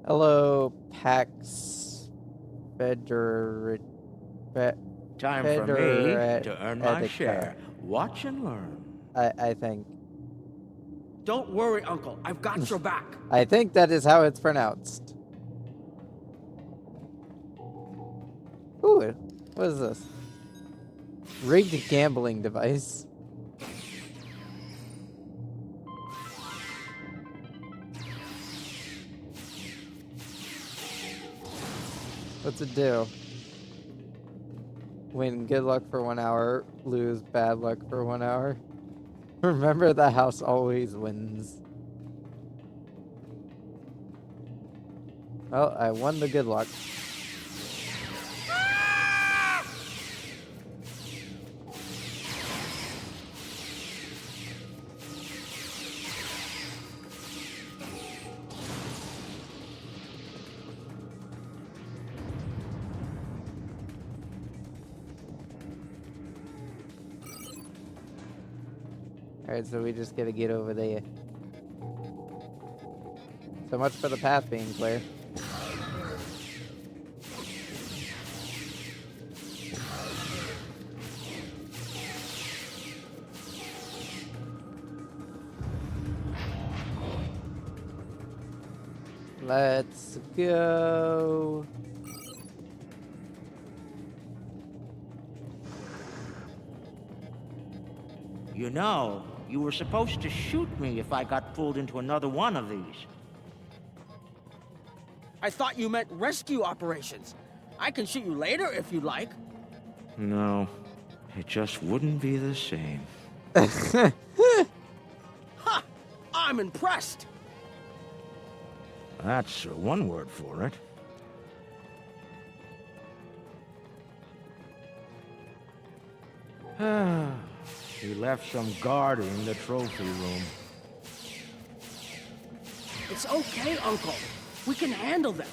Hello, Pax Federate. Time for me to earn my share. Watch and learn. I think. Don't worry, Uncle. I've got your back. I think that is how it's pronounced. Ooh, what is this? Rigged gambling device. What's it do? Win good luck for 1 hour, lose bad luck for 1 hour. Remember, the house always wins. Well, I won the good luck. Alright, so we just gotta get over there. So much for the path being clear. Let's go. You know, you were supposed to shoot me if I got pulled into another one of these. I thought you meant rescue operations. I can shoot you later if you'd like. No, it just wouldn't be the same. Ha! I'm impressed. That's one word for it. He left some guarding the trophy room. It's okay, Uncle. We can handle them.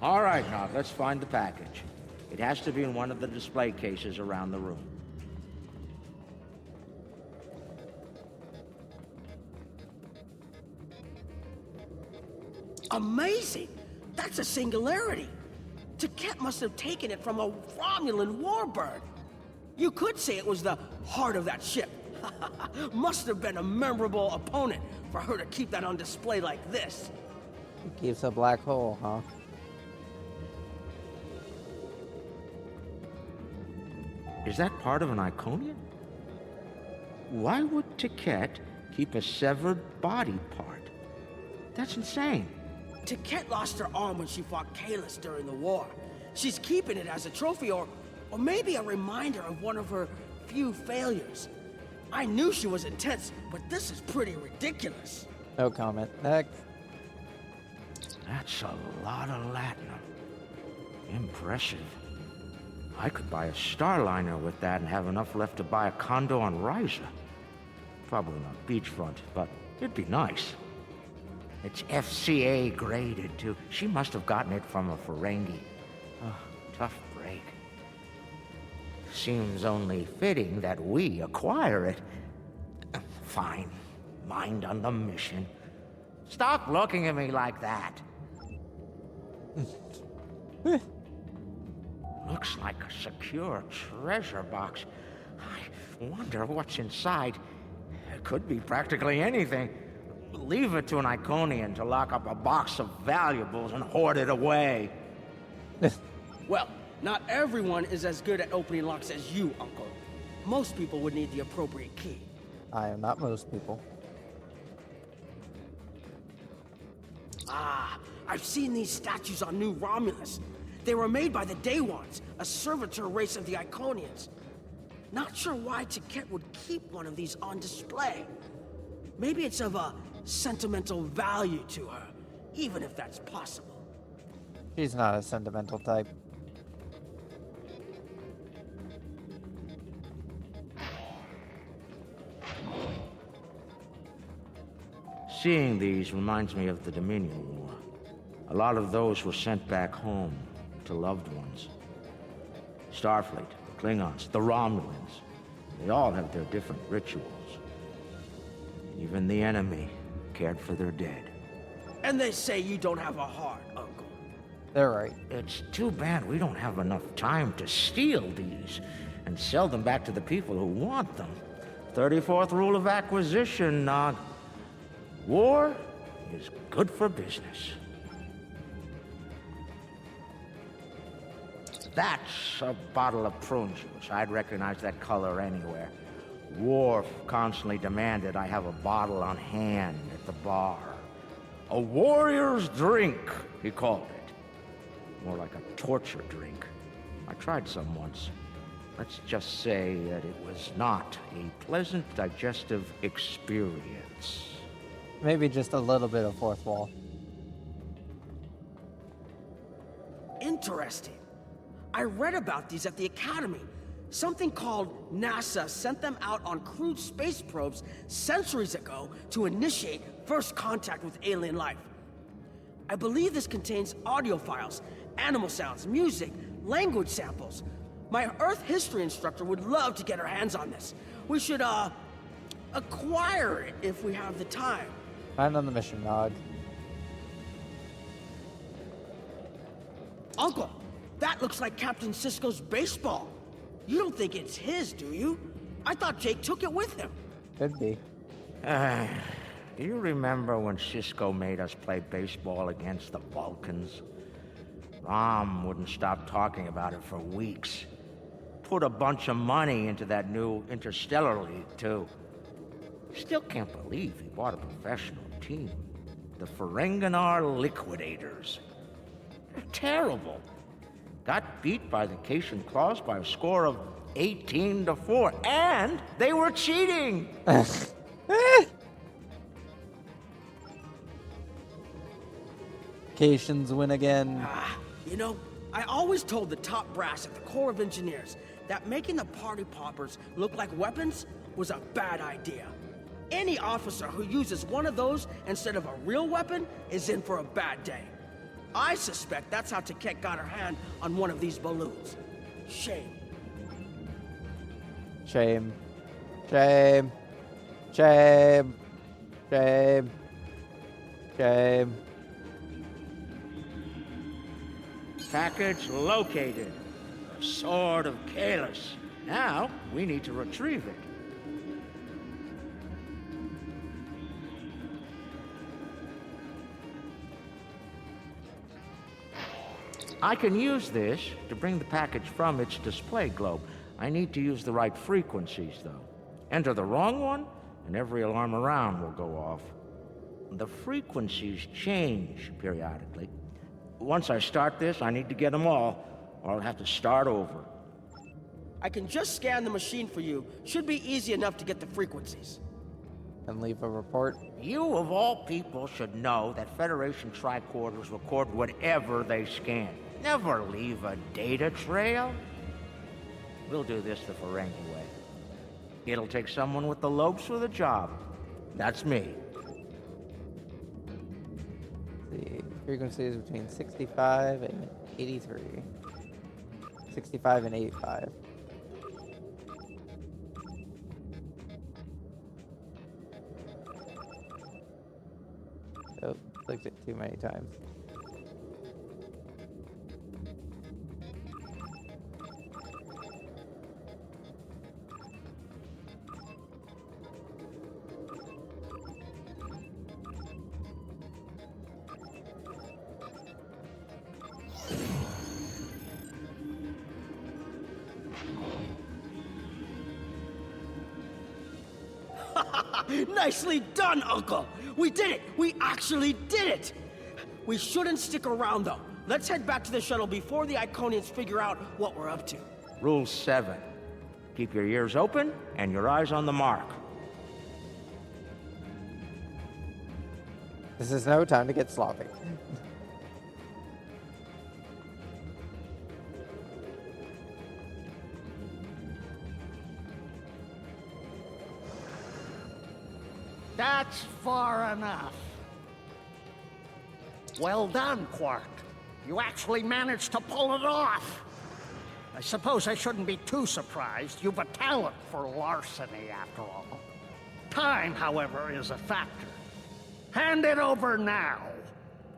All right, now, let's find the package. It has to be in one of the display cases around the room. Amazing! That's a singularity. Taket must have taken it from a Romulan warbird. You could say it was the heart of that ship. Must have been a memorable opponent for her to keep that on display like this. It keeps a black hole, huh? Is that part of an Iconian? Why would Taket keep a severed body part? That's insane. Taket lost her arm when she fought Kalis during the war. She's keeping it as a trophy or maybe a reminder of one of her few failures. I knew she was intense, but this is pretty ridiculous. No comment. Next. That's a lot of latinum. Impressive. I could buy a Starliner with that and have enough left to buy a condo on Ryza. Probably not beachfront, but it'd be nice. It's FCA graded, too. She must have gotten it from a Ferengi. Oh, tough break. Seems only fitting that we acquire it. Fine. Mind on the mission. Stop looking at me like that. Looks like a secure treasure box. I wonder what's inside. It could be practically anything. Leave it to an Iconian to lock up a box of valuables and hoard it away. Well, not everyone is as good at opening locks as you, Uncle. Most people would need the appropriate key. I am not most people. Ah, I've seen these statues on New Romulus. They were made by the Day Ones, a servitor race of the Iconians. Not sure why Taket would keep one of these on display. Maybe it's of a sentimental value to her, even if that's possible. She's not a sentimental type. Seeing these reminds me of the Dominion War. A lot of those were sent back home to loved ones. Starfleet, the Klingons, the Romulans. They all have their different rituals. Even the enemy cared for their dead. And they say you don't have a heart, Uncle. They're right. It's too bad we don't have enough time to steal these and sell them back to the people who want them. 34th rule of acquisition, Nog. War is good for business. That's a bottle of prune juice. I'd recognize that color anywhere. Worf constantly demanded I have a bottle on hand at the bar. A warrior's drink, he called it. More like a torture drink. I tried some once. Let's just say that it was not a pleasant digestive experience. Maybe just a little bit of fourth wall. Interesting. I read about these at the Academy. Something called NASA sent them out on crewed space probes centuries ago to initiate first contact with alien life. I believe this contains audio files, animal sounds, music, language samples. My Earth history instructor would love to get her hands on this. We should, acquire it if we have the time. Find on the mission, Nog. Uncle, that looks like Captain Sisko's baseball. You don't think it's his, do you? I thought Jake took it with him. Could be. Do you remember when Sisko made us play baseball against the Vulcans? Rom wouldn't stop talking about it for weeks. Put a bunch of money into that new Interstellar League, too. Still can't believe he bought a professional team. The Ferenginar Liquidators. They're terrible. Got beat by the Cation Claws by a score of 18-4, and they were cheating! Cations win again. You know, I always told the top brass at the Corps of Engineers that making the party poppers look like weapons was a bad idea. Any officer who uses one of those instead of a real weapon is in for a bad day. I suspect that's how Taket got her hand on one of these balloons. Shame. Shame. Shame. Shame. Shame. Shame. Package located. The Sword of Kalis. Now, we need to retrieve it. I can use this to bring the package from its display globe. I need to use the right frequencies, though. Enter the wrong one, and every alarm around will go off. The frequencies change periodically. Once I start this, I need to get them all, or I'll have to start over. I can just scan the machine for you. Should be easy enough to get the frequencies. And leave a report. You, of all people, should know that Federation tricorders record whatever they scan. Never leave a data trail. We'll do this the Ferengi way. It'll take someone with the lopes for the job. That's me. The frequency is between 65 and 83. 65 and 85. Oh, clicked it too many times. Nicely done, Uncle! We did it! We actually did it! We shouldn't stick around, though. Let's head back to the shuttle before the Iconians figure out what we're up to. Rule 7. Keep your ears open and your eyes on the mark. This is no time to get sloppy. That's far enough. Well done, Quark. You actually managed to pull it off. I suppose I shouldn't be too surprised. You've a talent for larceny, after all. Time, however, is a factor. Hand it over now,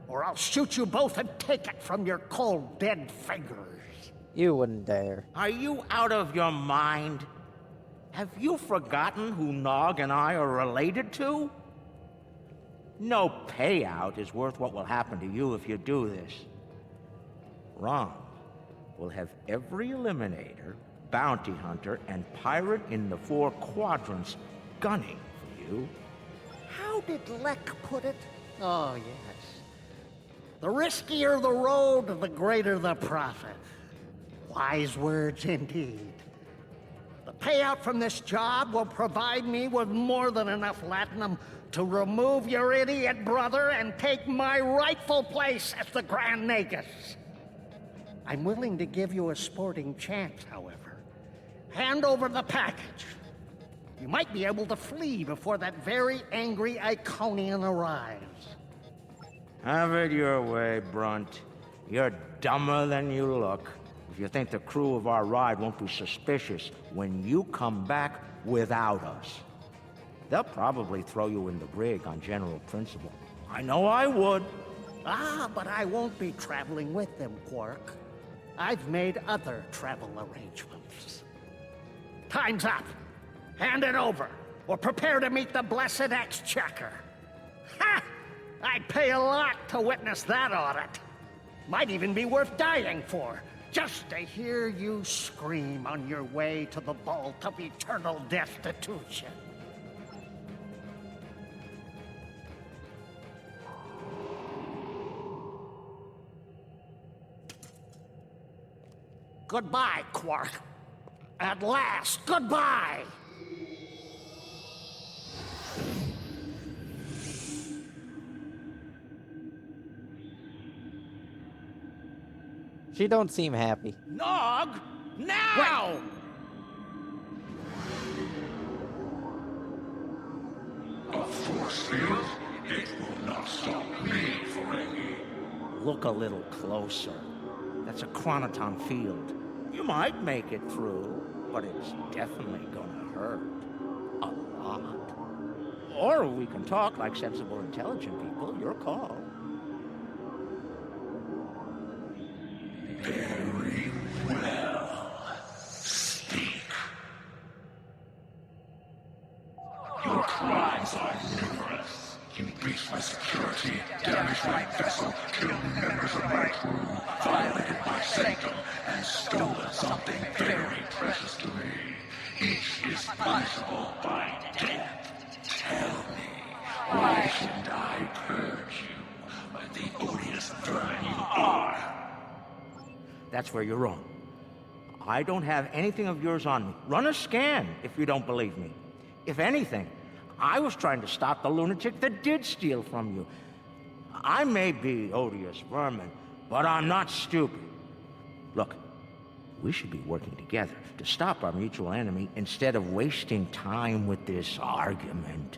or I'll shoot you both and take it from your cold, dead fingers. You wouldn't dare. Are you out of your mind? Have you forgotten who Nog and I are related to? No payout is worth what will happen to you if you do this. Rom will have every Eliminator, Bounty Hunter, and Pirate in the 4 quadrants gunning for you. How did Lek put it? Oh, yes. The riskier the road, the greater the profit. Wise words indeed. The payout from this job will provide me with more than enough latinum to remove your idiot brother and take my rightful place as the Grand Nagus. I'm willing to give you a sporting chance, however. Hand over the package. You might be able to flee before that very angry Iconian arrives. Have it your way, Brunt. You're dumber than you look. If you think the crew of our ride won't be suspicious when you come back without us. They'll probably throw you in the brig on general principle. I know I would. Ah, but I won't be traveling with them, Quark. I've made other travel arrangements. Time's up. Hand it over, or prepare to meet the Blessed Exchequer. Ha! I'd pay a lot to witness that audit. Might even be worth dying for, just to hear you scream on your way to the vault of eternal destitution. Goodbye, Quark. At last, goodbye! She don't seem happy. Nog! Now! A force field? It will not stop me, Ferengi. Look a little closer. That's a chronoton field. You might make it through, but it's definitely gonna hurt. A lot. Or we can talk like sensible, intelligent people. Your call. Very well. Speak. Your crimes are numerous. You breached my security, damaged my vessel, killed members of my crew, violated my sanctum, and stolen something very precious to me. Each is punishable by death. Tell me, why shouldn't I purge you like the odious vermin you are? That's where you're wrong. I don't have anything of yours on me. Run a scan if you don't believe me. If anything, I was trying to stop the lunatic that did steal from you. I may be odious vermin, but I'm not stupid. Look, we should be working together to stop our mutual enemy instead of wasting time with this argument.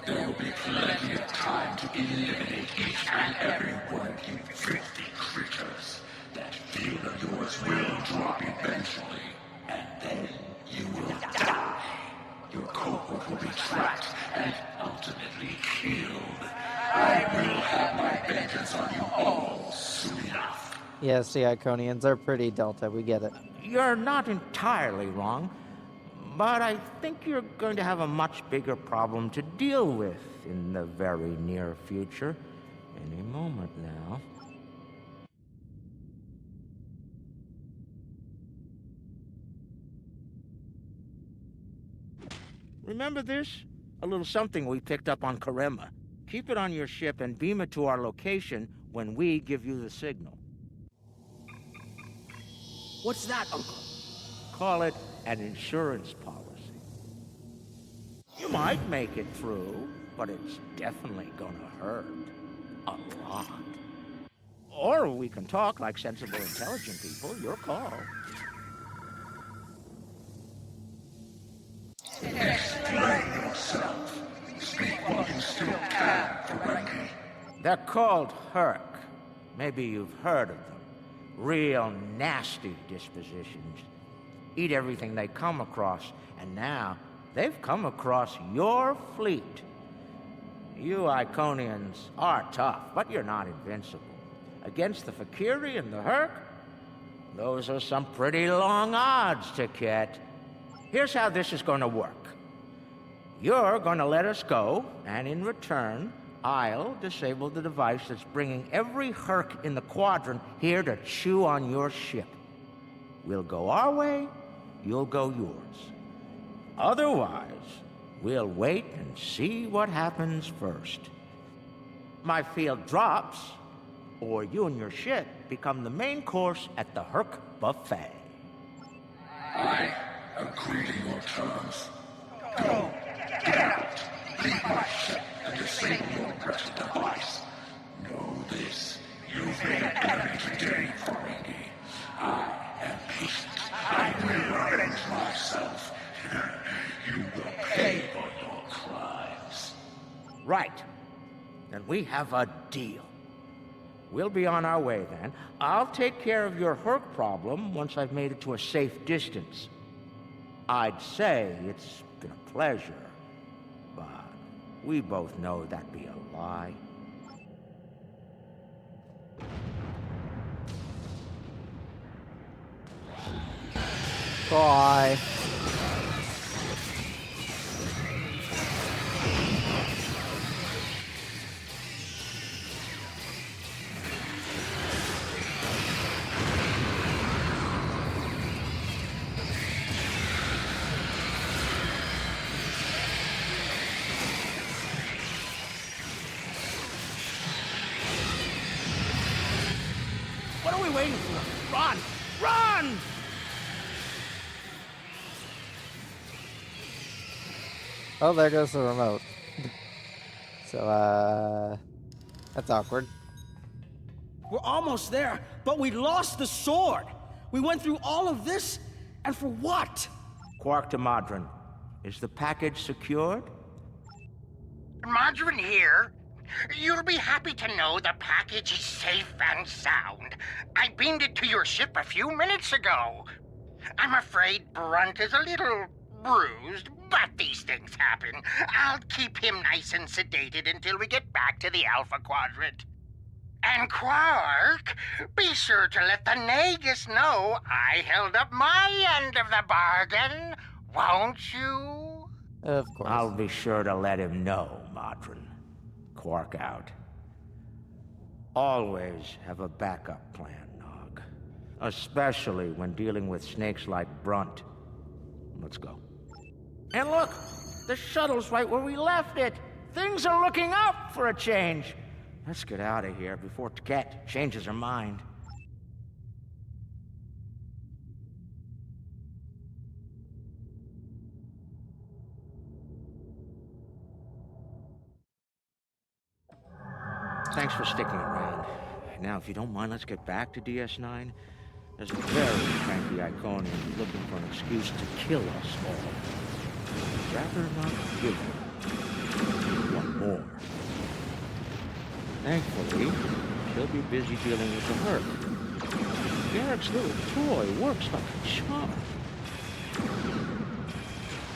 There will be plenty of time to eliminate each and every one of you filthy creatures. That field of yours will drop eventually, and then you will die. Your cohort will be tracked and ultimately killed. I will have my vengeance on you all soon enough. Yes, the Iconians are pretty Delta, we get it. You're not entirely wrong, but I think you're going to have a much bigger problem to deal with in the very near future. Any moment now. Remember this? A little something we picked up on Karema. Keep it on your ship and beam it to our location when we give you the signal. What's that, Uncle? Call it an insurance policy. You might make it through, but it's definitely gonna hurt. A lot. Or we can talk like sensible, intelligent people. Your call. Explain yourself. Speak while you still can, Ferengi. They're called Herc. Maybe you've heard of them. Real nasty dispositions. Eat everything they come across, and now they've come across your fleet. You Iconians are tough, but you're not invincible. Against the Fakiri and the Herc, those are some pretty long odds, Ticket. Here's how this is going to work. You're going to let us go, and in return, I'll disable the device that's bringing every Herc in the quadrant here to chew on your ship. We'll go our way, you'll go yours. Otherwise, we'll wait and see what happens first. My field drops, or you and your ship become the main course at the Herc buffet. I agree to your terms. Go, get out, leave my ship, and disable your wretched device. Know this, you've made an enemy today, Ferengi. I am patient. I will avenge myself. You will pay for your crimes. Right. Then we have a deal. We'll be on our way then. I'll take care of your Herc problem once I've made it to a safe distance. I'd say it's been a pleasure, but we both know that'd be a lie. Bye. What are we waiting for? Run! Run! Oh, there goes the remote. So, that's awkward. We're almost there, but we lost the sword. We went through all of this, and for what? Quark to Modron. Is the package secured? Modron here. You'll be happy to know the package is safe and sound. I beamed it to your ship a few minutes ago. I'm afraid Brunt is a little bruised, but these things happen. I'll keep him nice and sedated until we get back to the Alpha Quadrant. And Quark, be sure to let the Nagus know I held up my end of the bargain, won't you? Of course. I'll be sure to let him know, Modron. Quark out. Always have a backup plan, Nog. Especially when dealing with snakes like Brunt. Let's go. And look! The shuttle's right where we left it! Things are looking up for a change! Let's get out of here before Tket changes her mind. Thanks for sticking around. Now, if you don't mind, let's get back to DS9. There's a very cranky Iconian looking for an excuse to kill us all. Rather not give him one more. Thankfully, she'll be busy dealing with the Herc. Garrett's little toy works like a charm.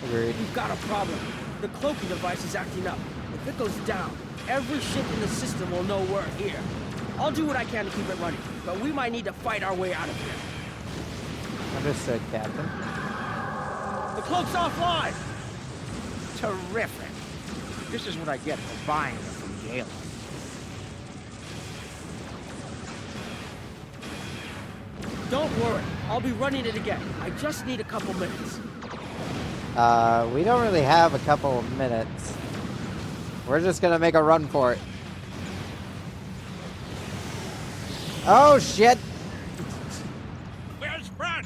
Agreed. We've got a problem. The cloaking device is acting up. If it goes down, every ship in the system will know we're here. I'll do what I can to keep it running, but we might need to fight our way out of here. Understood, Captain. The cloak's offline! Terrific. This is what I get for buying them from Galen. Don't worry, I'll be running it again. I just need a couple minutes. We don't really have a couple of minutes. We're just gonna make a run for it. Oh, shit! Where's Brunt?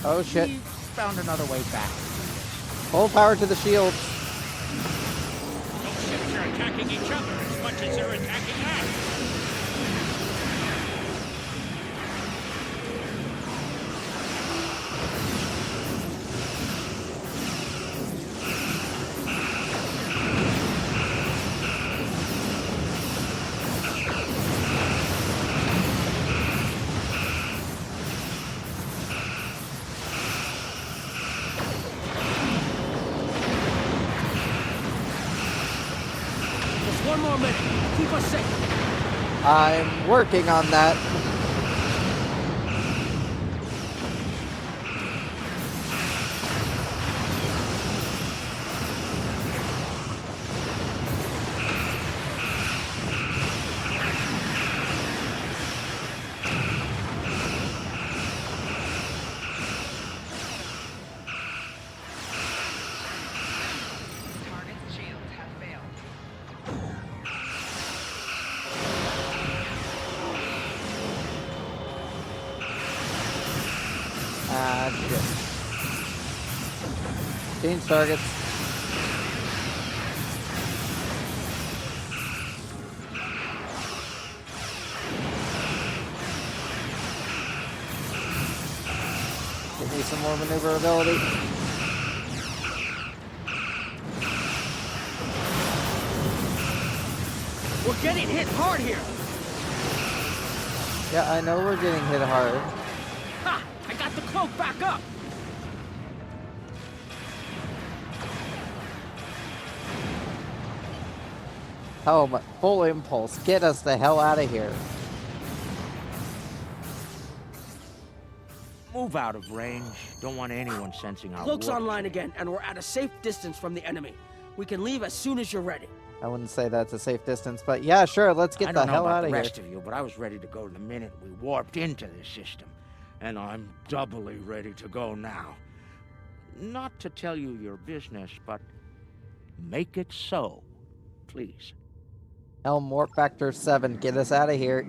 Oh, shit. We found another way back. Full power to the shields. Those ships are attacking each other as much as they're attacking us. Just one more minute. Keep us safe. I'm working on that. Shit. Change targets. Give me some more maneuverability. We're getting hit hard here! Yeah, I know we're getting hit hard. Ha! I got the cloak back up! Helm, full impulse. Get us the hell out of here. Move out of range. Don't want anyone sensing our Cloak's work. online again, and we're at a safe distance from the enemy. We can leave as soon as you're ready. I wouldn't say that's a safe distance, but yeah, sure, let's get the hell out of here. I don't know about the rest of you, but I was ready to go the minute we warped into this system. And I'm doubly ready to go now. Not to tell you your business, but make it so, please. Helm, warp factor 7, get us out of here.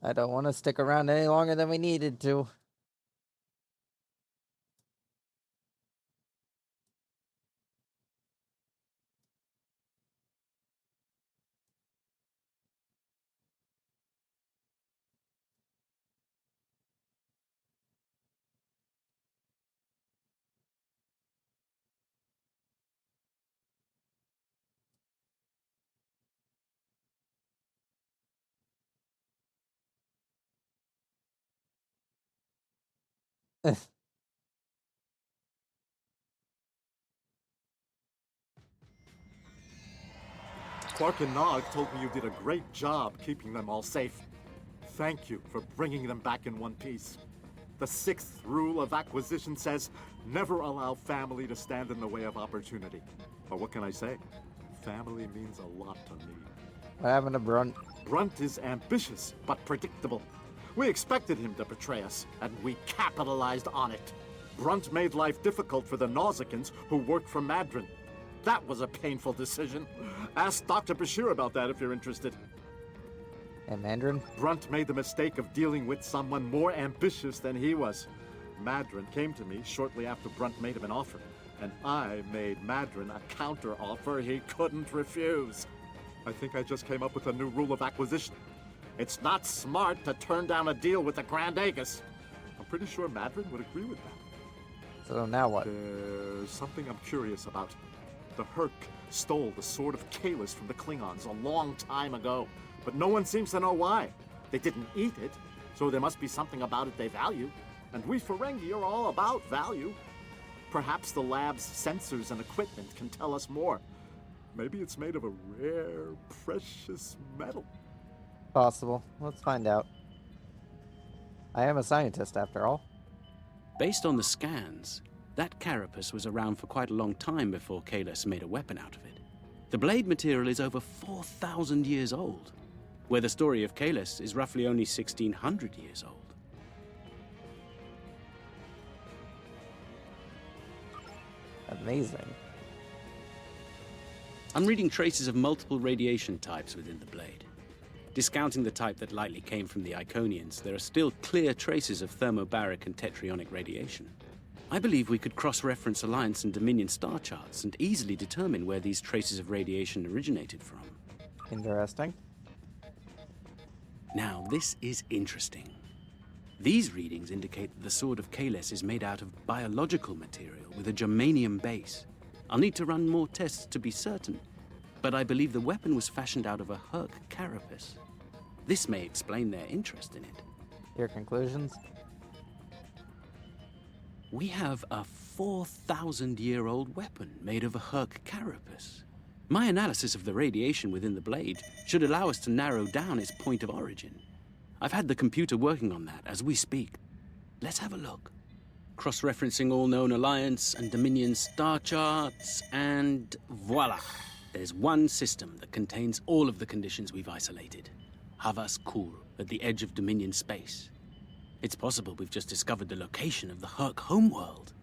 I don't want to stick around any longer than we needed to. Quark and Nog told me you did a great job keeping them all safe. Thank you for bringing them back in one piece. The 6th rule of acquisition says, never allow family to stand in the way of opportunity. But what can I say? Family means a lot to me. What happened to Brunt? Brunt is ambitious, but predictable. We expected him to betray us, and we capitalized on it. Brunt made life difficult for the Nausicans who worked for Madron. That was a painful decision. Ask Dr. Bashir about that if you're interested. And Madron? Brunt made the mistake of dealing with someone more ambitious than he was. Madron came to me shortly after Brunt made him an offer, and I made Madron a counter-offer he couldn't refuse. I think I just came up with a new rule of acquisition. It's not smart to turn down a deal with the Grand Aegis. I'm pretty sure Madron would agree with that. So now what? There's something I'm curious about. The Herc stole the Sword of Kalis from the Klingons a long time ago, but no one seems to know why. They didn't eat it, so there must be something about it they value. And we Ferengi are all about value. Perhaps the lab's sensors and equipment can tell us more. Maybe it's made of a rare, precious metal. Possible. Let's find out. I am a scientist, after all. Based on the scans, that carapace was around for quite a long time before Kalis made a weapon out of it. The blade material is over 4,000 years old, where the story of Kalis is roughly only 1,600 years old. Amazing. I'm reading traces of multiple radiation types within the blade. Discounting the type that likely came from the Iconians, there are still clear traces of thermobaric and tetrionic radiation. I believe we could cross-reference Alliance and Dominion star charts and easily determine where these traces of radiation originated from. Interesting. Now, this is interesting. These readings indicate that the Sword of Kalis is made out of biological material with a germanium base. I'll need to run more tests to be certain, but I believe the weapon was fashioned out of a Herc carapace. This may explain their interest in it. Your conclusions? We have a 4,000-year-old weapon made of a Herc carapace. My analysis of the radiation within the blade should allow us to narrow down its point of origin. I've had the computer working on that as we speak. Let's have a look. Cross-referencing all known Alliance and Dominion star charts, and voila! There's one system that contains all of the conditions we've isolated. Havas Kur, at the edge of Dominion space. It's possible we've just discovered the location of the Herc homeworld.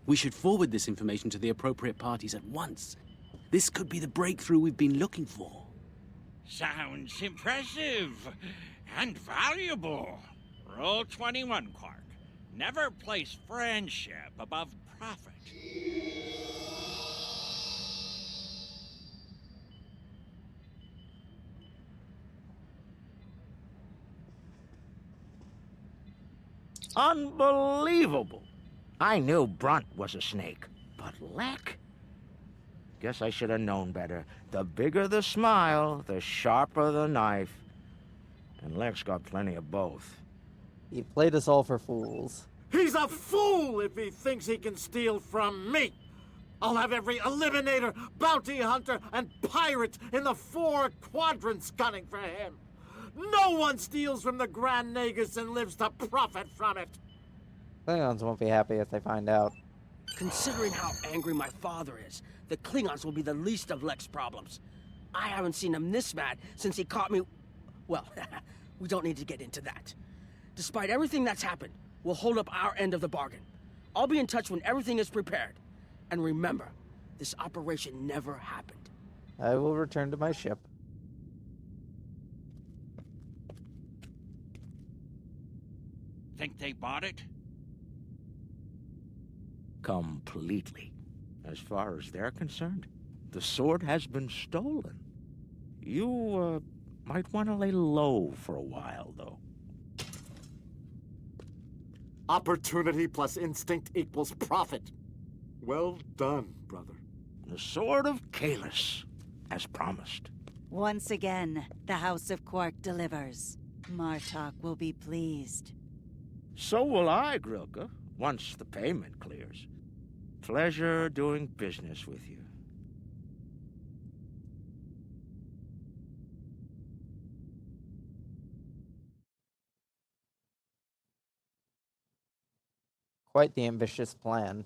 We should forward this information to the appropriate parties at once. This could be the breakthrough we've been looking for. Sounds impressive and valuable. Rule 21, Quark. Never place friendship above profit. Unbelievable! I knew Brunt was a snake, but Lek? Guess I should have known better. The bigger the smile, the sharper the knife. And Lek's got plenty of both. He played us all for fools. He's a fool if he thinks he can steal from me! I'll have every eliminator, bounty hunter, and pirate in the 4 quadrants gunning for him! No one steals from the Grand Nagus and lives to profit from it! Klingons won't be happy if they find out. Considering how angry my father is, the Klingons will be the least of Lek's problems. I haven't seen him this mad since he caught me... Well, we don't need to get into that. Despite everything that's happened, we'll hold up our end of the bargain. I'll be in touch when everything is prepared. And remember, this operation never happened. I will return to my ship. Think they bought it? Completely. As far as they're concerned, the sword has been stolen. You, might want to lay low for a while, though. Opportunity plus instinct equals profit. Well done, brother. The Sword of Kalis, as promised. Once again, the House of Quark delivers. Martok will be pleased. So will I, Grilka, once the payment clears. Pleasure doing business with you. Quite the ambitious plan.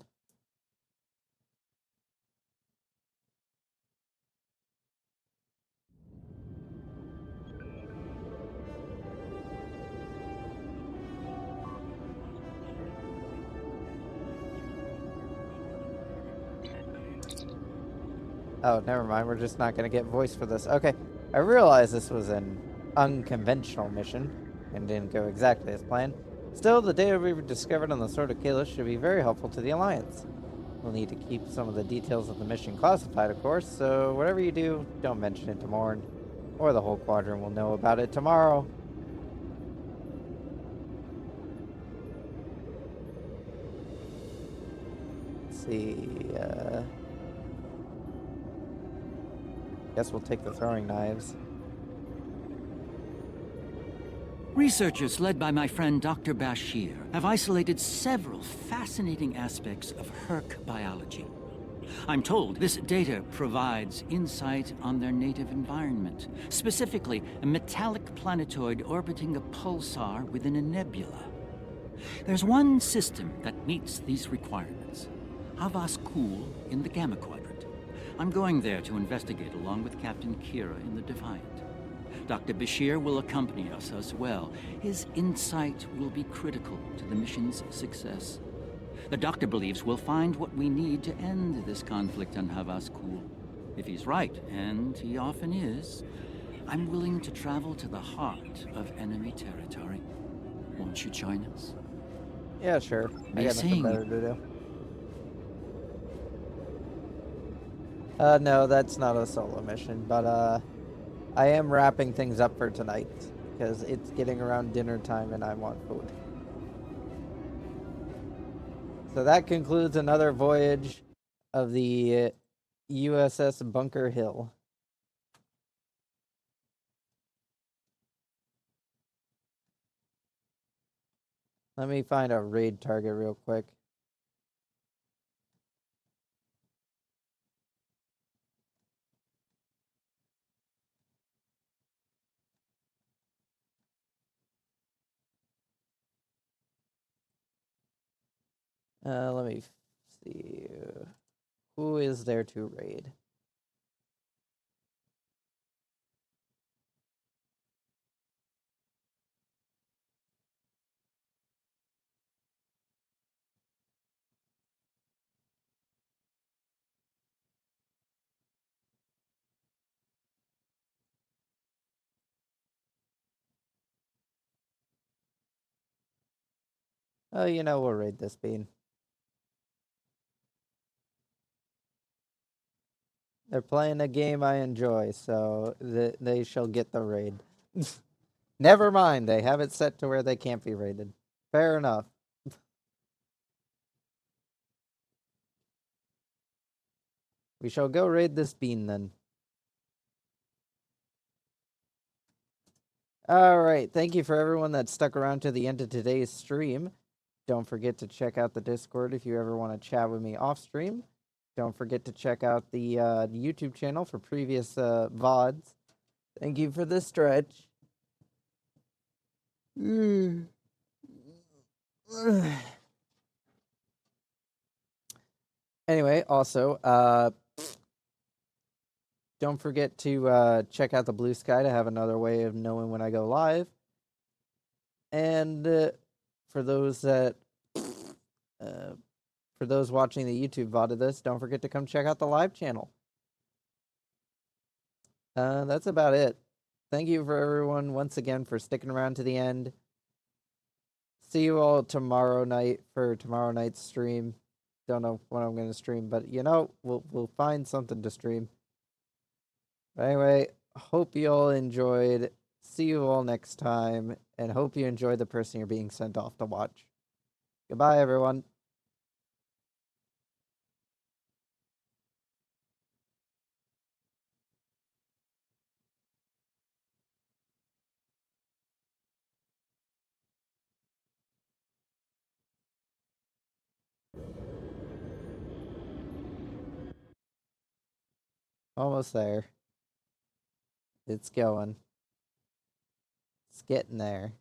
Oh, never mind. We're just not going to get voice for this. Okay. I realize this was an unconventional mission and didn't go exactly as planned. Still, the data we discovered on the Sword of Kalis should be very helpful to the Alliance. We'll need to keep some of the details of the mission classified, of course, so whatever you do, don't mention it to Morn, or the whole Quadrant will know about it tomorrow. Let's see, guess we'll take the throwing knives. Researchers led by my friend Dr. Bashir have isolated several fascinating aspects of Herc biology. I'm told this data provides insight on their native environment, specifically a metallic planetoid orbiting a pulsar within a nebula. There's one system that meets these requirements, Havas Kul in the Gamma Quadrant. I'm going there to investigate along with Captain Kira in the Defiant. Dr. Bashir will accompany us as well. His insight will be critical to the mission's success. The doctor believes we'll find what we need to end this conflict on Havas Kul. If he's right, and he often is, I'm willing to travel to the heart of enemy territory. Won't you join us? Yeah, sure. I got nothing better to do. No, that's not a solo mission, but, I am wrapping things up for tonight, because it's getting around dinner time and I want food. So that concludes another voyage of the USS Bunker Hill. Let me find a raid target real quick. Let me see. Who is there to raid? Oh, you know, we'll raid this bean. They're playing a game I enjoy, so they shall get the raid. Never mind, they have it set to where they can't be raided. Fair enough. We shall go raid this bean then. Alright, thank you for everyone that stuck around to the end of today's stream. Don't forget to check out the Discord if you ever want to chat with me off stream. Don't forget to check out the YouTube channel for previous VODs. Thank you for the stretch. Anyway, also, don't forget to check out the Blue Sky to have another way of knowing when I go live. And for those that, for those watching the YouTube VOD of this, don't forget to come check out the live channel. That's about it. Thank you for everyone once again for sticking around to the end. See you all tomorrow night for tomorrow night's stream. Don't know when I'm going to stream, but you know, we'll find something to stream. But anyway, hope you all enjoyed. See you all next time, and hope you enjoy the person you're being sent off to watch. Goodbye, everyone. Almost there. It's going. It's getting there.